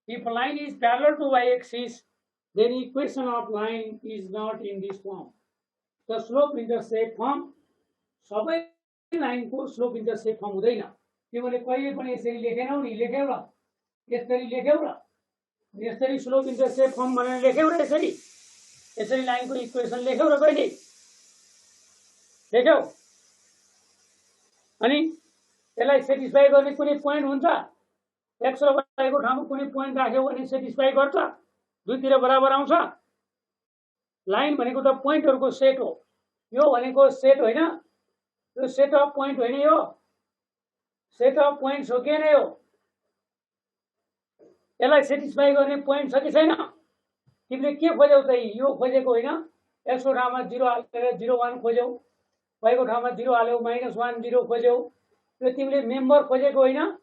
If a line is parallel to y axis then equation of line is not in this form. The slope intercept form सबै लाइनको slope intercept form हुँदैन. तिमीले कहिले पनि यसरी लेखेनौ नि, लेख्यौ र यसरी लेख्यौ र यसरी स्लोप इंटरसेप्ट फर्म भनेर लेख्यौ र यसरी लाइनको इक्वेसन लेख्यौ र कहिले लेख्यौ. अनि यसलाई सेटिस्फाई गर्ने कुनै पोइन्ट हुन्छ x र y को ठाउँमा कुनै पोइन्ट राख्यौ भने सेटिस्फाई गर्छ, दुईतिर बराबर आउँछ. लाइन भनेको त पोइन्टहरुको सेट हो. यो भनेको सेट होइन, यो सेट अफ पोइन्ट होइन, यो सेट अफ पोइन्ट्स हो के नै हो. यसलाई सेटिस्फाई गर्ने पोइन्ट छ कि छैन. तिमीले के खोज्यौ त यो खोजेको होइन. x को ठाउँमा 0 हालेर 0 1 खोज्यौ, y को ठाउँमा 0 हाल्यौ -1 0 खोज्यौ. यो तिमीले मेम्बर खोजेको होइन,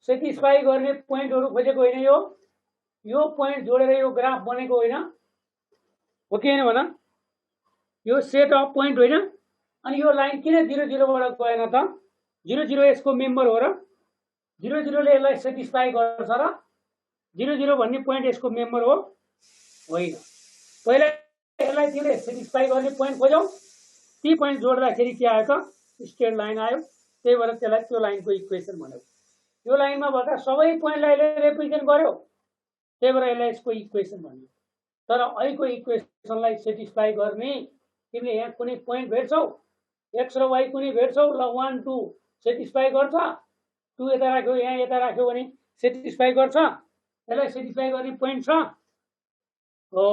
सेटिस्फाई गर्ने पोइन्टहरु खोजेको होइन. यो पोइन्ट जोडेर यो ग्राफ बनेको होइन हो कि हैन भन. यो सेट अफ पोइन्ट होइन. अनि यो लाइन किन 0 0 बाट गएन त. 0 0 यसको मेम्बर हो र 0 0 ले यसलाई सेटिस्फाई गर्छ र 0 0 भन्ने पोइन्ट यसको मेम्बर हो होइन. पहिला यसलाई तिमीले सेटिस्फाई गर्ने पोइन्ट खोजौ, ती पोइन्ट जोड्दाखेरि के आयो त स्ट्रेट लाइन आयो. त्यही भएर त्यसलाई त्यो लाइनको इक्वेसन भन्यो. यो लाइनमा भएका सबै पोइन्टलाई रिप्रेजेन्ट गर्यो, त्यही भएर यसलाई यसको इक्वेसन भन्यो. तर अहिलेको इक्वेसनलाई सेटिस्फाई गर्ने तिमीले यहाँ कुनै पोइन्ट भेट्छौ, x र y कुनै भेट्छौ, ल 1 2 सेटिस्फाई गर्छ, 2 यता राख्यो यहाँ यता राख्यो भने सेटिस्फाई गर्छ. यसलाई सेटिस्फाई गर्ने पोइन्ट छ हो,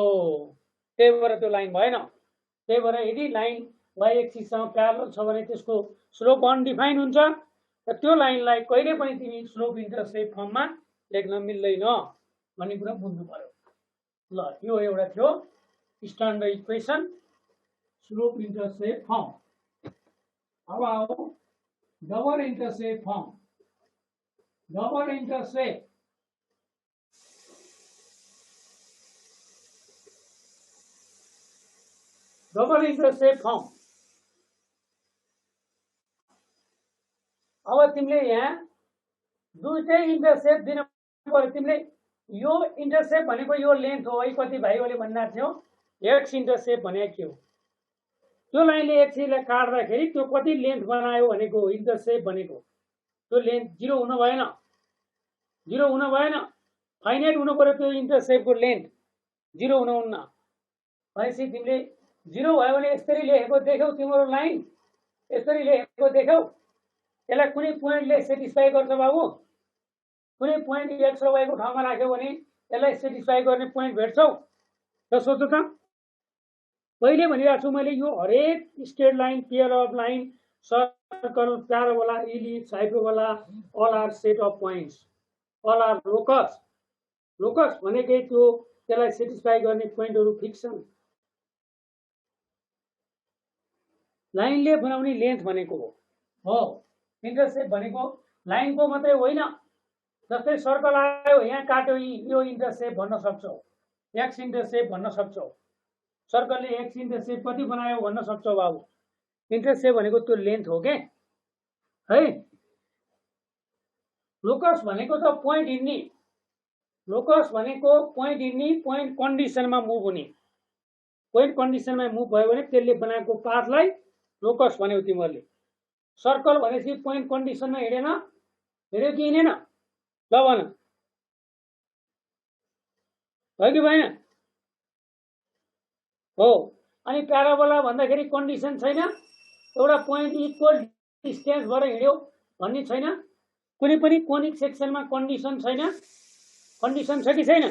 त्यही भएर त्यो लाइन भएन. त्यही भएर यदि लाइन y एक्सिससँग प्यारलल छ भने त्यसको स्लोप अनडिफाइन हुन्छ र त्यो लाइनलाई कहिले पनि तिमी स्लोप इन्टरसेप्ट फर्ममा लेख्न मिल्दैन भन्ने कुरा बुझ्नु पर्यो. ल यो एउटा थियो standard equation slope intercept form. अब आओ double intercept form. Double intercept form. अब तिमीले यहाँ दुईटै इन्टरसेप्ट दिन पर्यो. तिमीले यो इन्टरसेप्ट भनेको यो लेन्थ हो है. कति भाइहरूले भन्नुहुन्छ थियो एक्स इन्टरसेप्ट भनेको के हो. त्यो लाइनले एक्सिसलाई काट्दाखेरि त्यो कति लेन्थ बनायो भनेको इन्टरसेप्ट भनेको त्यो लेन्थ 0 हुन भएन. 0 हुन भएन, फाइनाइट हुनु पर्यो. त्यो इन्टरसेप्टको लेन्थ 0 हुनुहुन्न. भनेपछि तिमीले 0 भयो भने यसरी लेखेको देख्यौ, तिम्रो लाइन यसरी लेखेको देख्यौ. यसलाई कुनै पोइन्टले सेटिस्फाई गर्छ बाबु. कुनै पोइन्ट x र y को ठाउँमा राख्यो भने यसलाई सेटिस्फाई गर्ने पोइन्ट भेट्छौ त. सोच्नु त. पहिले भनिरहेको छु मैले, यो हरेक straight line, pair of line, circle, parabola, ellipse, hyperbola all are set of points, all are locus. Locus भनेकै त्यो त्यसलाई सेटिस्फाई गर्ने पोइन्टहरु फिक्स छन्. लाइनले बनाउने लेन्थ भनेको हो. इन्टरसेप्ट भनेको लाइनको मात्रै होइन. जस्तै सर्कल आयो यहाँ काट्यो, यो इन्टरसेप्ट भन्न सक्छौ, एक्स इन्टरसेप्ट भन्न सक्छौ. सर्कलले एक्स इन्टरसेप्ट कति बनायो भन्न सक्छौ बाबु. इन्टरसेप्ट भनेको त्यो लेन्थ हो के है. लोकस भनेको त पोइन्ट हिँड्ने. लोकस भनेको पोइन्ट हिँड्ने, पोइन्ट कन्डिसनमा मुभ हुने. पोइन्ट कन्डिसनमा मुभ भयो भने त्यसले बनाएको पाथलाई लोकस भन्यौ तिमीहरूले. सर्कल भनेपछि पोइन्ट कन्डिसनमा हिँडेन, हिँड्यो कि हिँडेन ल भन, हो कि भएन हो. अनि प्याराबोला भन्दाखेरि कन्डिसन छैन, एउटा पोइन्ट इक्वल डिस्टेन्स भएर हिँड्यो भन्ने छैन. कुनै पनि कोनिक सेक्सनमा कन्डिसन छैन. कन्डिसन छ कि छैन.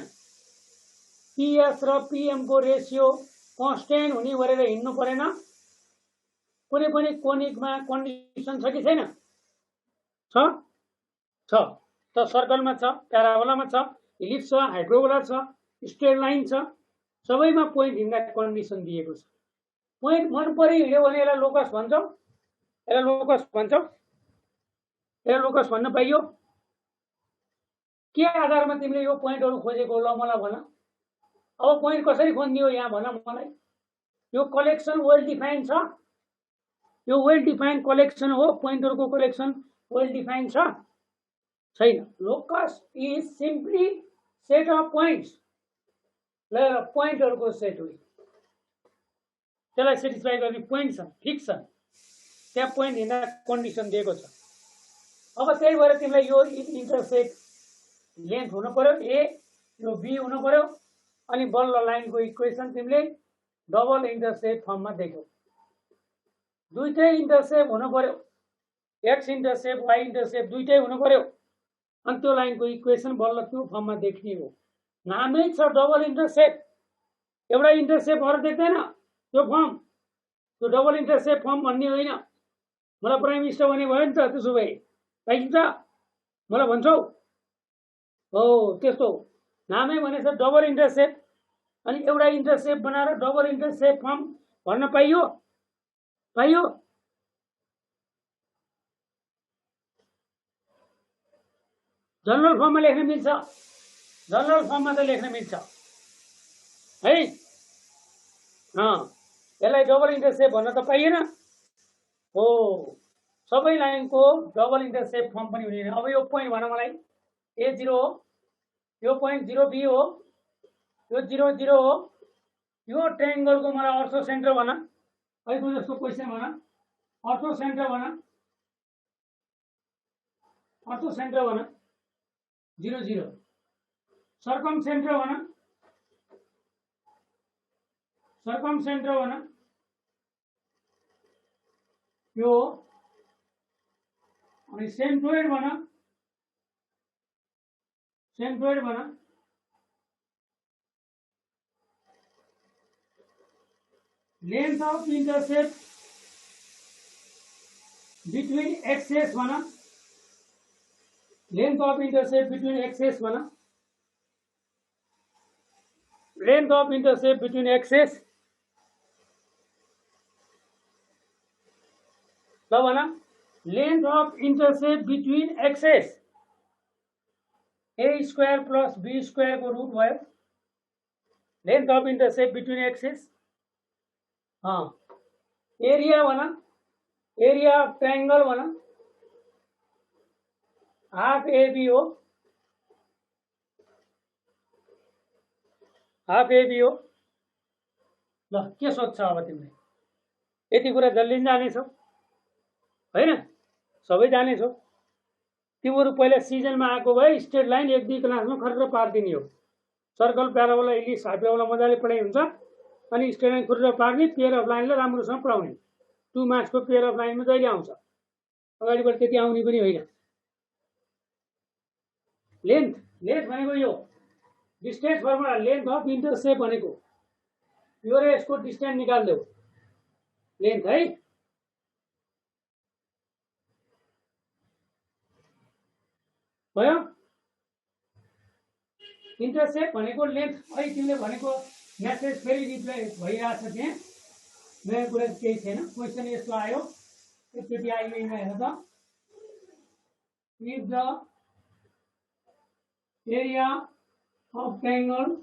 पीएस र पीएम को रेशियो कन्स्टेन्ट हुने गरेर हिँड्नु परेन। कुनै पनि कोनिकमा कन्डिसन छ कि छैन? छ छ। त सर्कलमा छ, प्याराबोलामा छ, इलिप्स छ, हाइड्रोबोला छ, स्ट्रेट लाइन छ, सबैमा पोइन्ट हिँड्दा कन्डिसन दिएको छ। पोइन्ट मन परि हिँड्यो भने यसलाई लोकस भन्छौँ, यसलाई लोकस भन्छौँ, यसलाई लोकस भन्न पाइयो। के आधारमा तिमीले यो पोइन्टहरू खोजेको ल मलाई भन। अब पोइन्ट कसरी खोज्ने हो यहाँ भन मलाई। यो कलेक्सन वेल डिफाइन छ, यो वेल डिफाइन कलेक्सन हो, पोइन्टहरूको कलेक्सन वेल डिफाइन छ छैन? Locus is simply set of points, ल पोइन्टहरूको सेट हो, त्यसलाई सेटिस्फाई गर्ने पोइन्ट छ, फिक्स छ, त्यहाँ पोइन्ट हिँड्दा कन्डिसन दिएको छ। अब त्यही भएर तिमीलाई यो इन्टरसेप्ट लेन्थ हुनु पर्यो ए, यो बी हुनु पर्यो, अनि बल्ल लाइनको इक्वेसन तिमीले डबल इन्टरसेप्ट फर्ममा देख्यौ। दुईटै इन्टरसेप्ट हुनु पर्यो, एक्स इन्टरसेप्ट वाइ इन्टरसेप्ट दुईटै हुनु पर्यो, अनि त्यो लाइनको इक्वेसन बल्ल त्यो फर्ममा देख्ने हो। नामै छ डबल इन्टरसेप्ट, एउटा इन्टरसेप्ट भएर देख्दैन त्यो फर्म, त्यो डबल इन्टरसेप्ट फर्म भन्ने होइन। मलाई प्राइम मिनिस्टर भने भयो नि त, त्यसो भए पाइन्छ मलाई भन्छौ? हो त्यस्तो नामै भनेछ डबल इन्टरसेप्ट, अनि एउटा इन्टरसेप्ट बनाएर डबल इन्टरसेप्ट फर्म भन्न पाइयो? पाइयो? जनरल फर्ममा लेख्न मिल्छ, जनरल फर्ममा त लेख्न मिल्छ है। यसलाई डबल इन्टरसेप्ट भन्न त पाइएन हो। सबै लाइनको डबल इन्टरसेप्ट फर्म पनि हुने। अब यो पोइन्ट भन मलाई, ए 0 हो, यो पोइन्ट 0 बी हो, यो 0 0 हो, यो ट्रायंगलको मलाई अर्थो सेन्टर भन। अहिलेको जस्तो क्वेसन भन, अर्थो सेन्टर भन, अर्थो सेन्टर भन 0 0, सर्कम सेन्टर भन, सर्कम सेन्टर भन यो, अनि सेन्ट्रोइड भन, सेन्ट्रोइड भन, length of intercept between axes बना, length of intercept between axes बना, length of intercept between axes ल बना, length of intercept between axes a square plus b square को रूट भयो, length of intercept between axes. हाँ area बना, area of triangle बना, half a b हो, half a b हो। ल के सोध्छ अब तिमीले? यति कुरा जल्दी जानेछौ हैन? सबै जानेछौ। तिमीहरू पहिला सिजनमा आएको भए स्ट्रेट लाइन 1 2 क्लासमा खर्र पार्दिने हो। सर्कल प्याराबोला इलिप्स हाइपरबोला मजाले पढाइ हुन्छ, अनि स्ट्रेट लाइन खुर्र पार्ने, पेयर अफ लाइनलाई राम्रोसँग पढाउने। 2 मार्क्सको पेयर अफ लाइनमा जहिले आउँछ, अगाडिबाट त्यति आउने पनि होइन। लेन्थ, लेन्थ भनेको यो distance formula, length of intercept भनेको यो र यसको डिस्टेन्स निकाल्देऊ, लेन्थ है। भयो? इन्टरसेप्ट भनेको लेन्थ। है तिमीले भनेको मेसेज फेरि रिप्लाई भइरहेछ, त्यहाँ नयाँ कुरा केही छैन। क्वेसन यस्तो आयो, एकचोटि आइयो यिनमा हेर त। If the area of triangle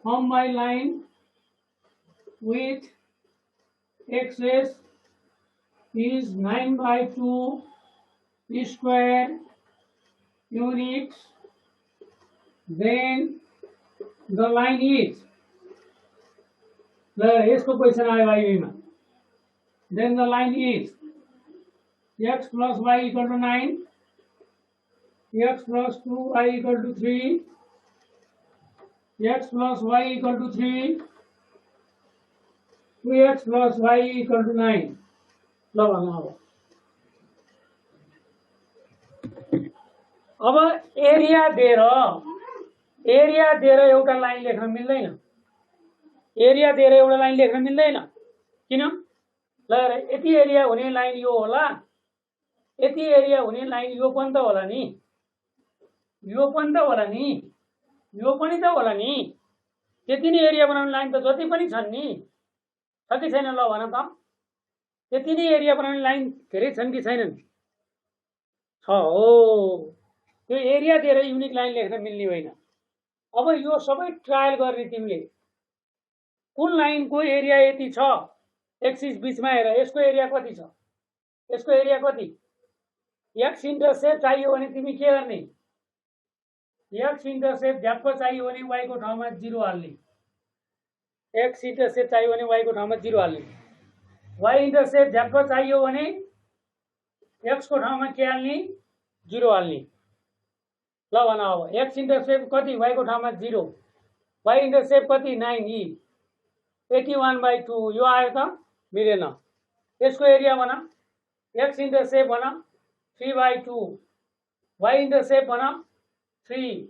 formed by line with axis is 9/2 square units, then the line is, यसको क्वेसन आयो आइमा, then the line is x plus y equal to 9, x plus 2y equal to 3, x plus y equal to 3, 2x plus y equal to 9. ल भन्नु अब area दिएर area दिएर एउटा line लेख्न मिल्दैन, एरिया दिएर एउटा लाइन लेख्न मिल्दैन। किन? ल यति एरिया हुने लाइन यो होला, यति एरिया हुने लाइन यो पनि त होला नि, यो पनि त होला नि, यो पनि त होला नि। त्यति नै एरिया बनाउने लाइन त जति पनि छन् नि, छ कि छैन? ल भन त, त्यति नै एरिया बनाउने लाइन धेरै छन् कि छैनन्? छ हो। त्यो एरिया दिएर युनिक लाइन लेख्न मिल्ने होइन। अब यो सबै ट्रायल गर्ने तिमीले, कुन लाइनको एरिया यति छ, एक्सिस बिचमा हेर, यसको एरिया कति छ, यसको एरिया कति, एक्स इन्टरसेप्ट चाहियो भने तिमी के गर्ने, एक्स इन्टरसेप्ट झ्याप्प चाहियो भने वाईको ठाउँमा 0 हाल्ने, एक्स इन्टरसेप्ट चाहियो भने वाईको ठाउँमा 0 हाल्ने, वाई इन्टरसेप्ट झ्याप्प चाहियो भने एक्स को ठाउँमा के हाल्ने, 0 हाल्ने। ल भन अब एक्स इन्टरसेप्ट कति, वाई को ठाउँमा 0, वाई इन्टरसेप्ट कति, 9e, 81/2, यो आयो त? मिलेन। यसको एरिया भन, एक्स इन्टरसेप्ट भन 3/2, वाई इन्टरसेप्ट भन 3,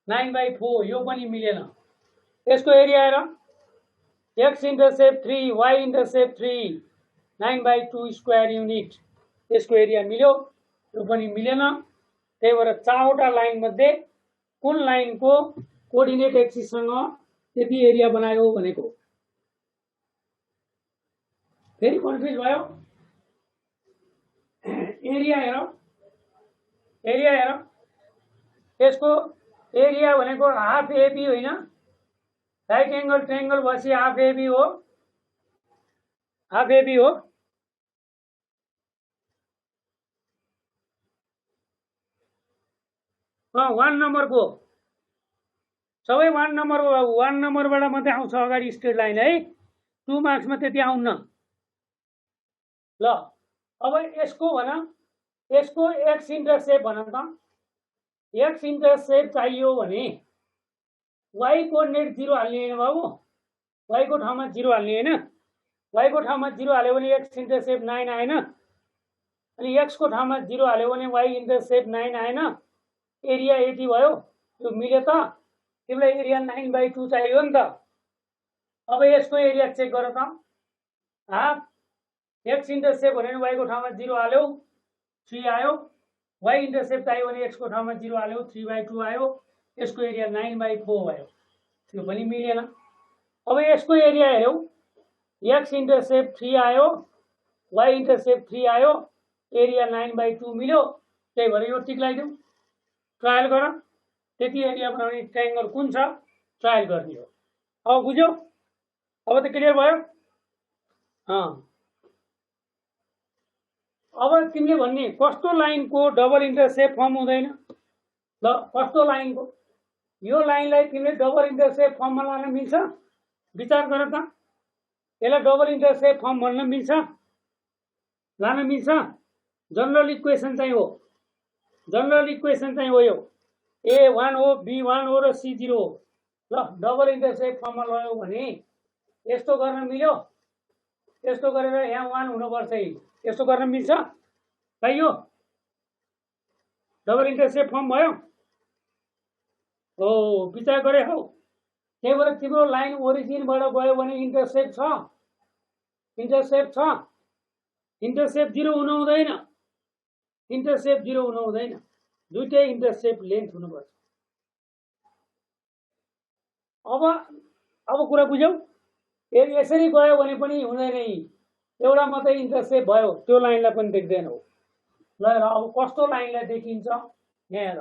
9/4, यो पनि मिलेन। यसको एरिया हेर, X intercept 3, Y intercept 3, 9/2 square unit, यसको एरिया मिल्यो, यो पनि मिलेन। त्यही भएर 4वटा लाइन मध्ये कुन लाइनको कोअर्डिनेट एक्सिससँग त्यति एरिया बनायो भनेको। फेरि कन्फ्युज भयो? एरिया हेर, एरिया हेर, यसको एरिया भनेको हाफ एबी होइन, राइट एंगल ट्रायंगल भएपछि हाफ एबी हो, हाफ एबी हो। वान नम्बरको सबै वान नम्बरबाट मात्रै आउँछ अगाडि स्ट्रेट लाइन है, 2 मार्क्समा त्यति आउन्न। ल अब यसको भन, यसको एक्स इन्टरसेप्ट भन त, एक्स इन्टरसेप्ट चाहियो भने वाई कोअर्डिनेट 0 हाल्ने होइन बाबु, वाई को ठाउँमा 0 हाल्ने होइन, वाई को ठाउँमा 0 हाल्यो भने एक्स इन्टरसेप्ट 9 आएन, अनि एक्स को ठाउँमा 0 हाल्यो भने वाई इन्टरसेप्ट 9 आएन, एरिया यति भयो, यो मिल्यो त? तिमीलाई एरिया 9/2 चाहियो नि त। अब यसको एरिया चेक गर त, हाफ एक्स इन्टरसेप्ट भने वाई को ठाउँमा 0 हाल्यो 3 आयो, वाई इन्टरसेप्ट चाहियो भने एक्स को ठाउँमा 0 हाल्यो 3/2 आयो, यसको एरिया 9/4 भयो, त्यो पनि मिलेन। अब यसको एरिया हेर्यौ, एक्स इन्टरसेप्ट 3 आयो, वाई इन्टरसेप्ट 3 आयो, एरिया 9/2 मिल्यो, त्यही भएर यो टिक लगाइदेऊ। ट्रायल गर, त्यति एरिया बनाउने ट्रायंगल कुन छ, ट्रायल गर्ने हो। अब बुझ्यौ? अब त क्लियर भयो? अब तिमीले भन्ने कस्तो लाइनको डबल इन्टरसेप्ट फर्म हुँदैन? ल कस्तो लाइनको, यो लाइनलाई तिमीले डबल इन्टरसेप्ट फर्ममा लान मिल्छ? विचार गर त, यसलाई डबल इन्टरसेप्ट फर्म भन्न मिल्छ, लान मिल्छ? जनरल इक्वेसन चाहिँ हो, जनरल इक्वेसन चाहिँ हो यो, A1 हो, B1 हो र C0 हो। ल डबल इन्टरसेप्ट फर्ममा लयो भने यस्तो गर्न मिल्यो, यस्तो गरेर यहाँ 1 हुनुपर्छ, यस्तो गर्न मिल्छ? पाइयो? डबल इन्टरसेप्ट फर्म भयो? हो, विचार गरे हौ। त्यही भएर तिम्रो लाइन ओरिजिनबाट गयो भने इन्टरसेप्ट छ, इन्टरसेप्ट छ, इन्टरसेप्ट 0 हुनु हुँदैन, इन्टरसेप्ट 0 हुनु हुँदैन, दुईटै इन्टरसेप्ट लेन्थ हुनुपर्छ। अब कुरा बुझ्यौ? यसरी गयो भने पनि हुँदैन, एउटा मात्रै इन्टरसेप्ट भयो, त्यो लाइनलाई पनि देख्दैनौ। ल अब कस्तो लाइनलाई देखिन्छ, यहाँ हेर,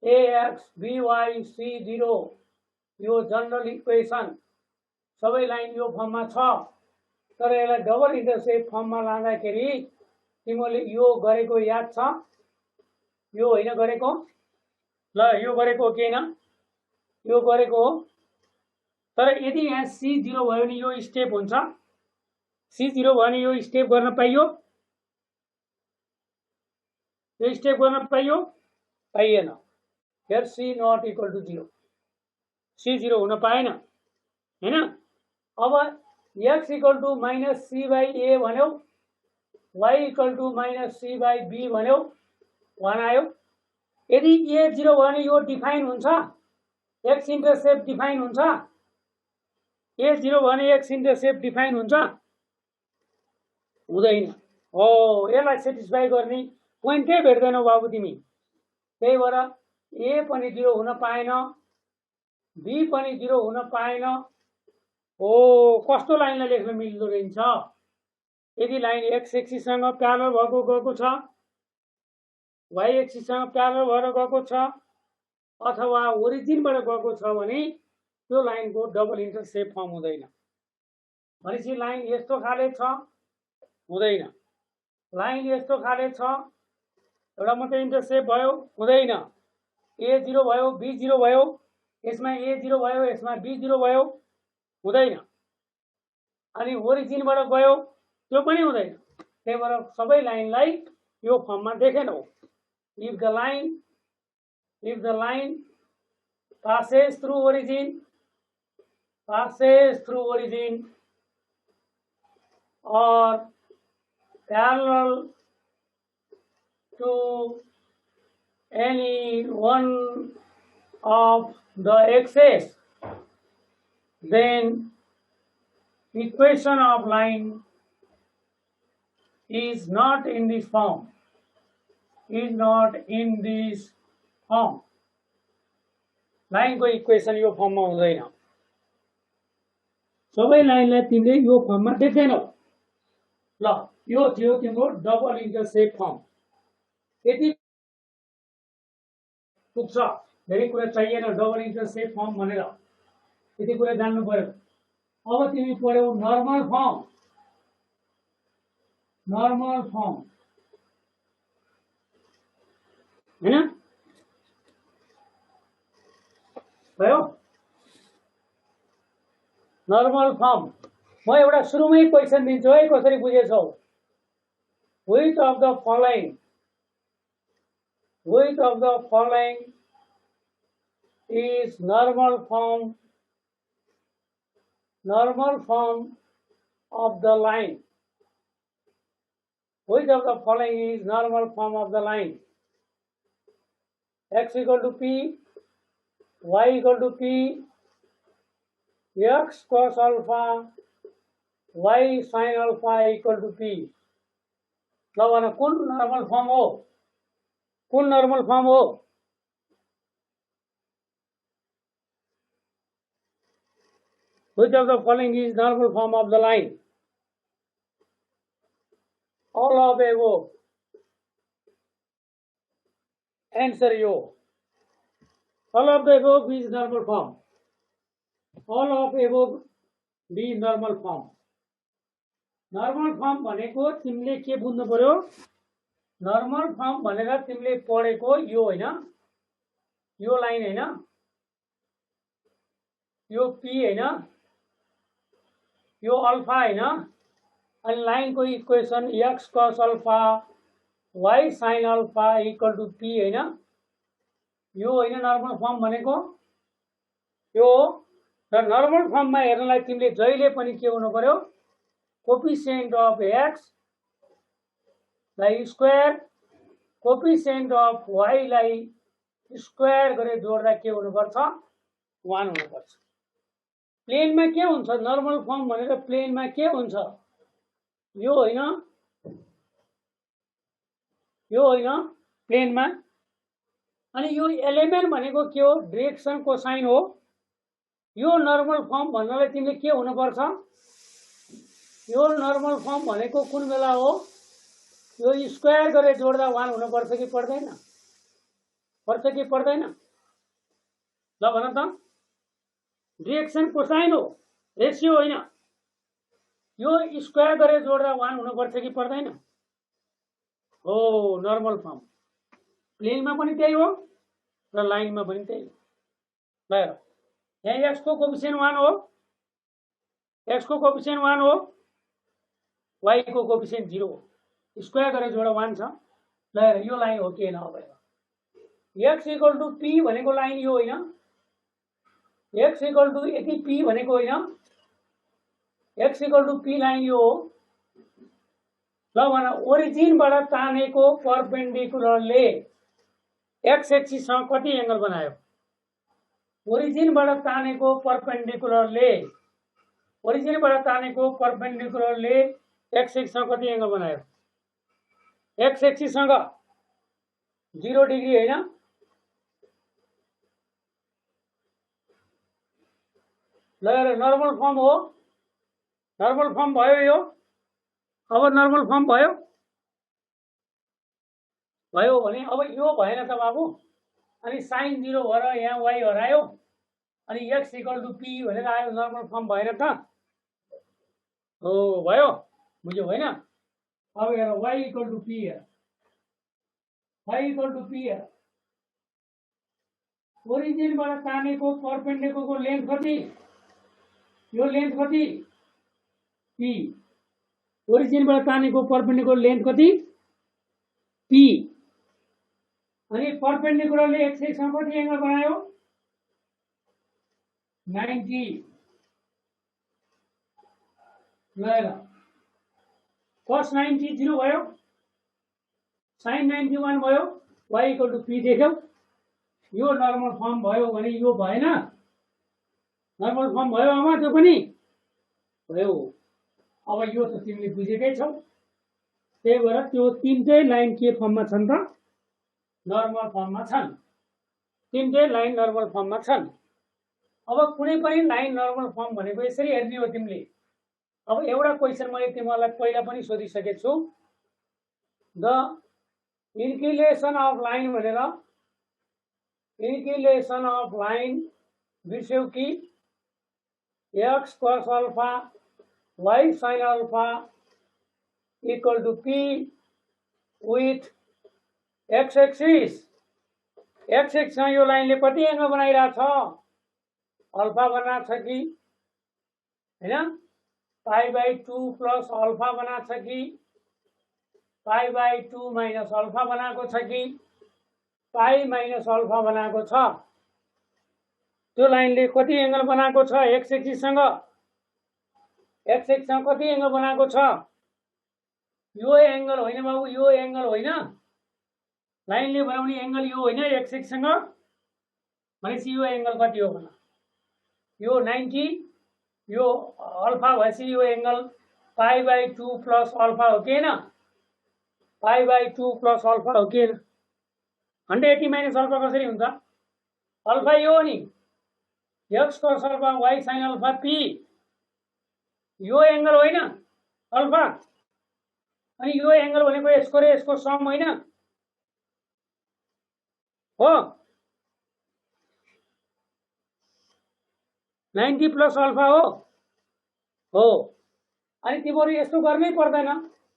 AX BY C0, यो जनरल इक्वेसन सबै लाइन यो फर्ममा छ, तर यसलाई डबल इन्टरसेप्ट फर्ममा लाँदाखेरि तिमीले यो गरेको याद छ? यो होइन गरेको? ल यो गरेको के हैन, यो गरेको हो। तर यदि यहाँ C0 भयो भने यो स्टेप हुन्छ, C0 भयो भने यो स्टेप गर्न पाइयो, यो स्टेप गर्न पाइयो? पाइएन। here C not equal to 0, C0 हुन पाएन हैन। अब x equal to minus C by A भन्यौ, y equal to minus C by B भन्यौ, 1 आयो, यदि ए 0 भयो भने यो डिफाइन हुन्छ, एक्स इन्टरसेप्ट डिफाइन हुन्छ। ए 0 भयो भने एक्स इन्टरसेप्ट डिफाइन हुन्छ हुँदैन। हो, यसलाई सेटिस्फाई गर्ने पोइन्टै भेट्दैनौ बाबु तिमी। त्यही भएर ए पनि 0 हुन पाएन, बी पनि 0 हुन पाएन। हो, कस्तो लाइनलाई लेख्न मिल्दो रहन्छ? यदि लाइन एक्स एक्सिससँग प्यारलल भएको गएको छ, वाइ एक्सिससँग प्यारलल भएर गएको छ, अथवा ओरिजिनबाट गएको छ भने त्यो लाइनको डबल इन्टरसेप्ट फर्म हुँदैन। भनेपछि लाइन यस्तो खाले छ हुँदैन, लाइन यस्तो खाले छ एउटा मात्रै इन्टरसेप्ट भयो हुँदैन। ए 0 भयो, बी 0 भयो, यसमा ए 0 भयो, यसमा बी 0 भयो हुँदैन। अनि ओरिजिनबाट गयो त्यो पनि हुँदैन। त्यही भएर सबै लाइनलाई यो फर्ममा देखेनौ। If the line passes through origin or parallel to any one of the axes, then equation of line is not in this form. Line को इक्वेसन यो फर्ममा हुँदैन। सबै लाइनलाई तिमीले यो फर्ममा देख्दैनौ। ल, यो थियो तिम्रो डबल इन्टरसेप्ट फर्म। यति पुग्छ, धेरै कुरा चाहिएन डबल इन्टरसेप्ट फर्म भनेर, यति कुरा जान्नु पर्यो। अब तिमी पढ्यौ नर्मल फर्म। हैन भयो? नर्मल फर्म म एउटा सुरुमै क्वेशन दिन्छु है, कसरी बुझेछौ? Which of the following is normal form of the line? Which of the following is normal form of the line? X equal to P, y equal to P, x cos alpha, y sin alpha equal to P. ल भन, कुन normal form हो? कुन normal form हो? Which of the following is normal form of the line? All of the above. Answer yo. All of the above is normal form. All of above be normal form. Normal form भनेको तिमीले के बुझ्नु पर्यो? Normal form भनेर तिमीले पढेको यो हैन, यो लाइन हैन, यो पी हैन, यो अल्फा हैन, अनि लाइनको equation x cos alpha y sin alpha equal to p हैन, यो हैन नर्मल फर्म भनेको। यो र नर्मल फर्ममा हेर्नलाई तिमीले जहिले पनि के हुनु पर्यो? कोफिसिएन्ट अफ x लाई स्क्वायर, कोफिसिएन्ट अफ y लाई स्क्वायर गरेर जोड्दा के हुनुपर्छ? 1 हुनुपर्छ। प्लेनमा के हुन्छ? नर्मल फर्म भनेर प्लेनमा के हुन्छ? यो हैन प्लेनमा। अनि यो एलिमेन्ट भनेको के हो? डाइरेक्सन कोसाइन हो। यो नर्मल फर्म भन्नलाई तिमीले के हुनुपर्छ? यो नर्मल फर्म भनेको कुन बेला हो? यो स्क्वायर गरेर जोड्दा 1 हुनुपर्छ कि पर्दैन? पर्छ कि पर्दैन? ल भन त। डाइरेक्सन कोसाइन हो, रेशियो होइन। यो स्क्वायर गरेर जोड्दा 1 हुनुपर्छ कि पर्दैन? हो, नर्मल फर्म। प्लेनमा पनि त्यही हो र लाइनमा पनि त्यही हो। ल हेर, यहाँ x को कोफिसिएन्ट 1 हो, x को कोफिसिएन्ट 1 हो, y को कोफिसिएन्ट 0 हो, स्क्वायर गरेर जोड्दा 1 छ। ल हेर, यो लाइन हो कि हैन? अब x इक्वल टु p भनेको लाइन यो होइन, x इक्वल टु यति p भनेको होइन, x equal to p line यो हो। ल भन, ओरिजिनबाट तानेको परपेन्डिकुलरले एक्स एक्सिससँग कति एंगल बनायो? ओरिजिनबाट तानेको पर्पेन्डिकुलरले एक्स एक्सिससँग कति एंगल बनायो? एक्स एक्सिससँग 0 डिग्री हैन? ल नर्मल फर्म हो, नर्मल फर्म भयो यो। अब नर्मल फर्म भयो भने अब यो भएन त बाबु, अनि साइन 0 भएर यहाँ y हरायो, अनि x इक्वल टु p भनेर आयो, नर्मल फर्म भएन त? हो भयो, बुझ्यो होइन? अब हेर y equal to p, y equal to p। ओरिजिनबाट तानेको पर्पेन्डिकुलरको लेन्थ कति? यो लेन्थ कति? p। ओरिजिनबाट तानेको पर्पेन्डिकुलर लेन्थ कति? p। अनि पर्पेन्डिकुलरले एक्स एक्ससँग कति एंगल बनायो? 90। ल cos 90 0 भयो, sin 91 भयो, y इक्वल टु p देख्यौ? यो नर्मल फर्म भयो भने यो भएन? नर्मल फर्म भयो आमा, त्यो पनि भयो। अब यो त तिमीले बुझेकै छौ, त्यही भएर त्यो तीनटै लाइन के फर्ममा छन् त? नर्मल फर्ममा छन्। तीनटै लाइन नर्मल फर्ममा छन्। अब कुनै पनि लाइन नर्मल फर्म भनेको यसरी हेर्ने हो तिमीले। अब एउटा क्वेशन मैले तिमीलाई पहिला पनि सोधिसकेको छु, द इन्क्लिनेसन अफ लाइन भनेर। इन्क्लिनेसन अफ लाइन बिर्स्यौ कि? X cos alpha y sin alpha equal to p with x axis. X एक्सिसमा यो लाइनले कति एंगल बनाइरहेको छ? अल्फा बनाएको छ कि हैन? π/2 प्लस अल्फा बनाएको छ कि π/2 माइनस अल्फा बनाएको छ कि π माइनस अल्फा बनाएको छ? त्यो लाइनले कति एंगल बनाएको छ एक्स एक्सिससँग? एक्स एक्सिससँग कति एंगल बनाएको छ? यो एंगल होइन बाबु, यो एंगल होइन। लाइनले बनाउने एंगल यो होइन एक्स एक्सिससँग। भनेपछि यो एंगल कति हो भन? यो 90, यो अल्फा भएपछि यो एंगल π/2 प्लस अल्फा हो कि हैन? π/2 प्लस अल्फा हो कि हैन? 180 माइनस अल्फा कसरी हुन्छ? अल्फा यो हो नि, x cos alpha y sin alpha p। यो एंगल होइन अल्फा, अनि यो एंगल भनेको यसको र यसको सम होइन हो? 90 प्लस अल्फा हो। अनि तिमीहरू यस्तो गर्नै पर्दैन।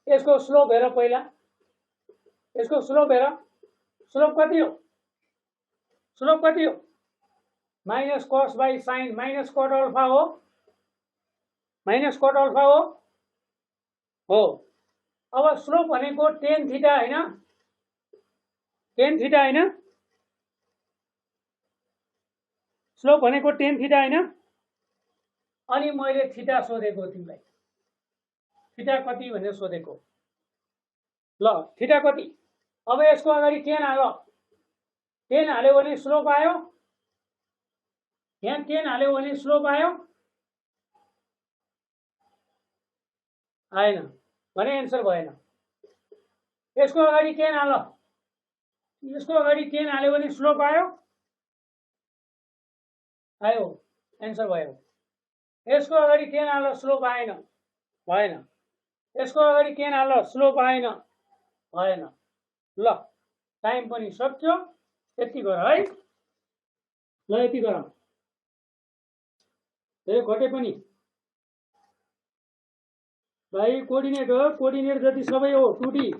यसको स्लोप हेर पहिला, यसको स्लोप हेर। स्लोप कति हो? स्लोप कति हो? Minus cos by sine minus cot alpha हो, माइनस cot अल्फा हो। अब स्लोप भनेको टेन थीटा हैन? टेन थीटा हैन? स्लोप भनेको टेन थीटा हैन? अनि मैले थीटा सोधेको तिमीलाई, थीटा कति भनेर सोधेको। ल थीटा कति? अब यसको अगाडि टेन हाल, टेन हाल्यो भने स्लोप आयो, यहाँ टेन हाल्यो भने स्लोप आयो आएन भने एन्सर भएन। यसको अगाडि टेन हाल, यसको अगाडि टेन हाल्यो भने स्लोप आयो आयो, एन्सर भयो। यसको अगाडि 10 हाल, स्लोप आएन भएन। यसको अगाडि 10 हाल, स्लोप आएन भएन। ल टाइम पनि सक्यो, यति गर है। ल यति गर, धेरै घटे पनि भाइ कोअर्डिनेट हो, कोअर्डिनेट जति सबै हो 2D।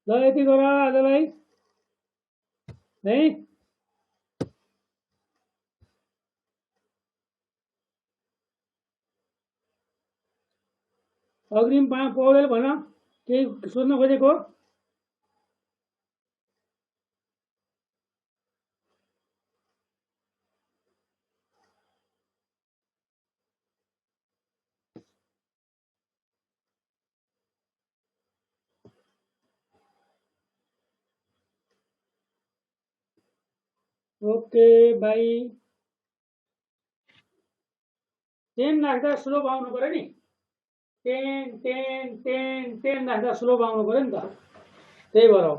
ल यति गर आजलाई है। अग्रिम पौडेल भन, केही सोध्न खोजेको? ओके बाई 10 राख्दा स्लोप आउनु पर्यो नि 10 10 10 10 राख्दा स्लोप आउनु पर्यो नि त त्यही भएर हो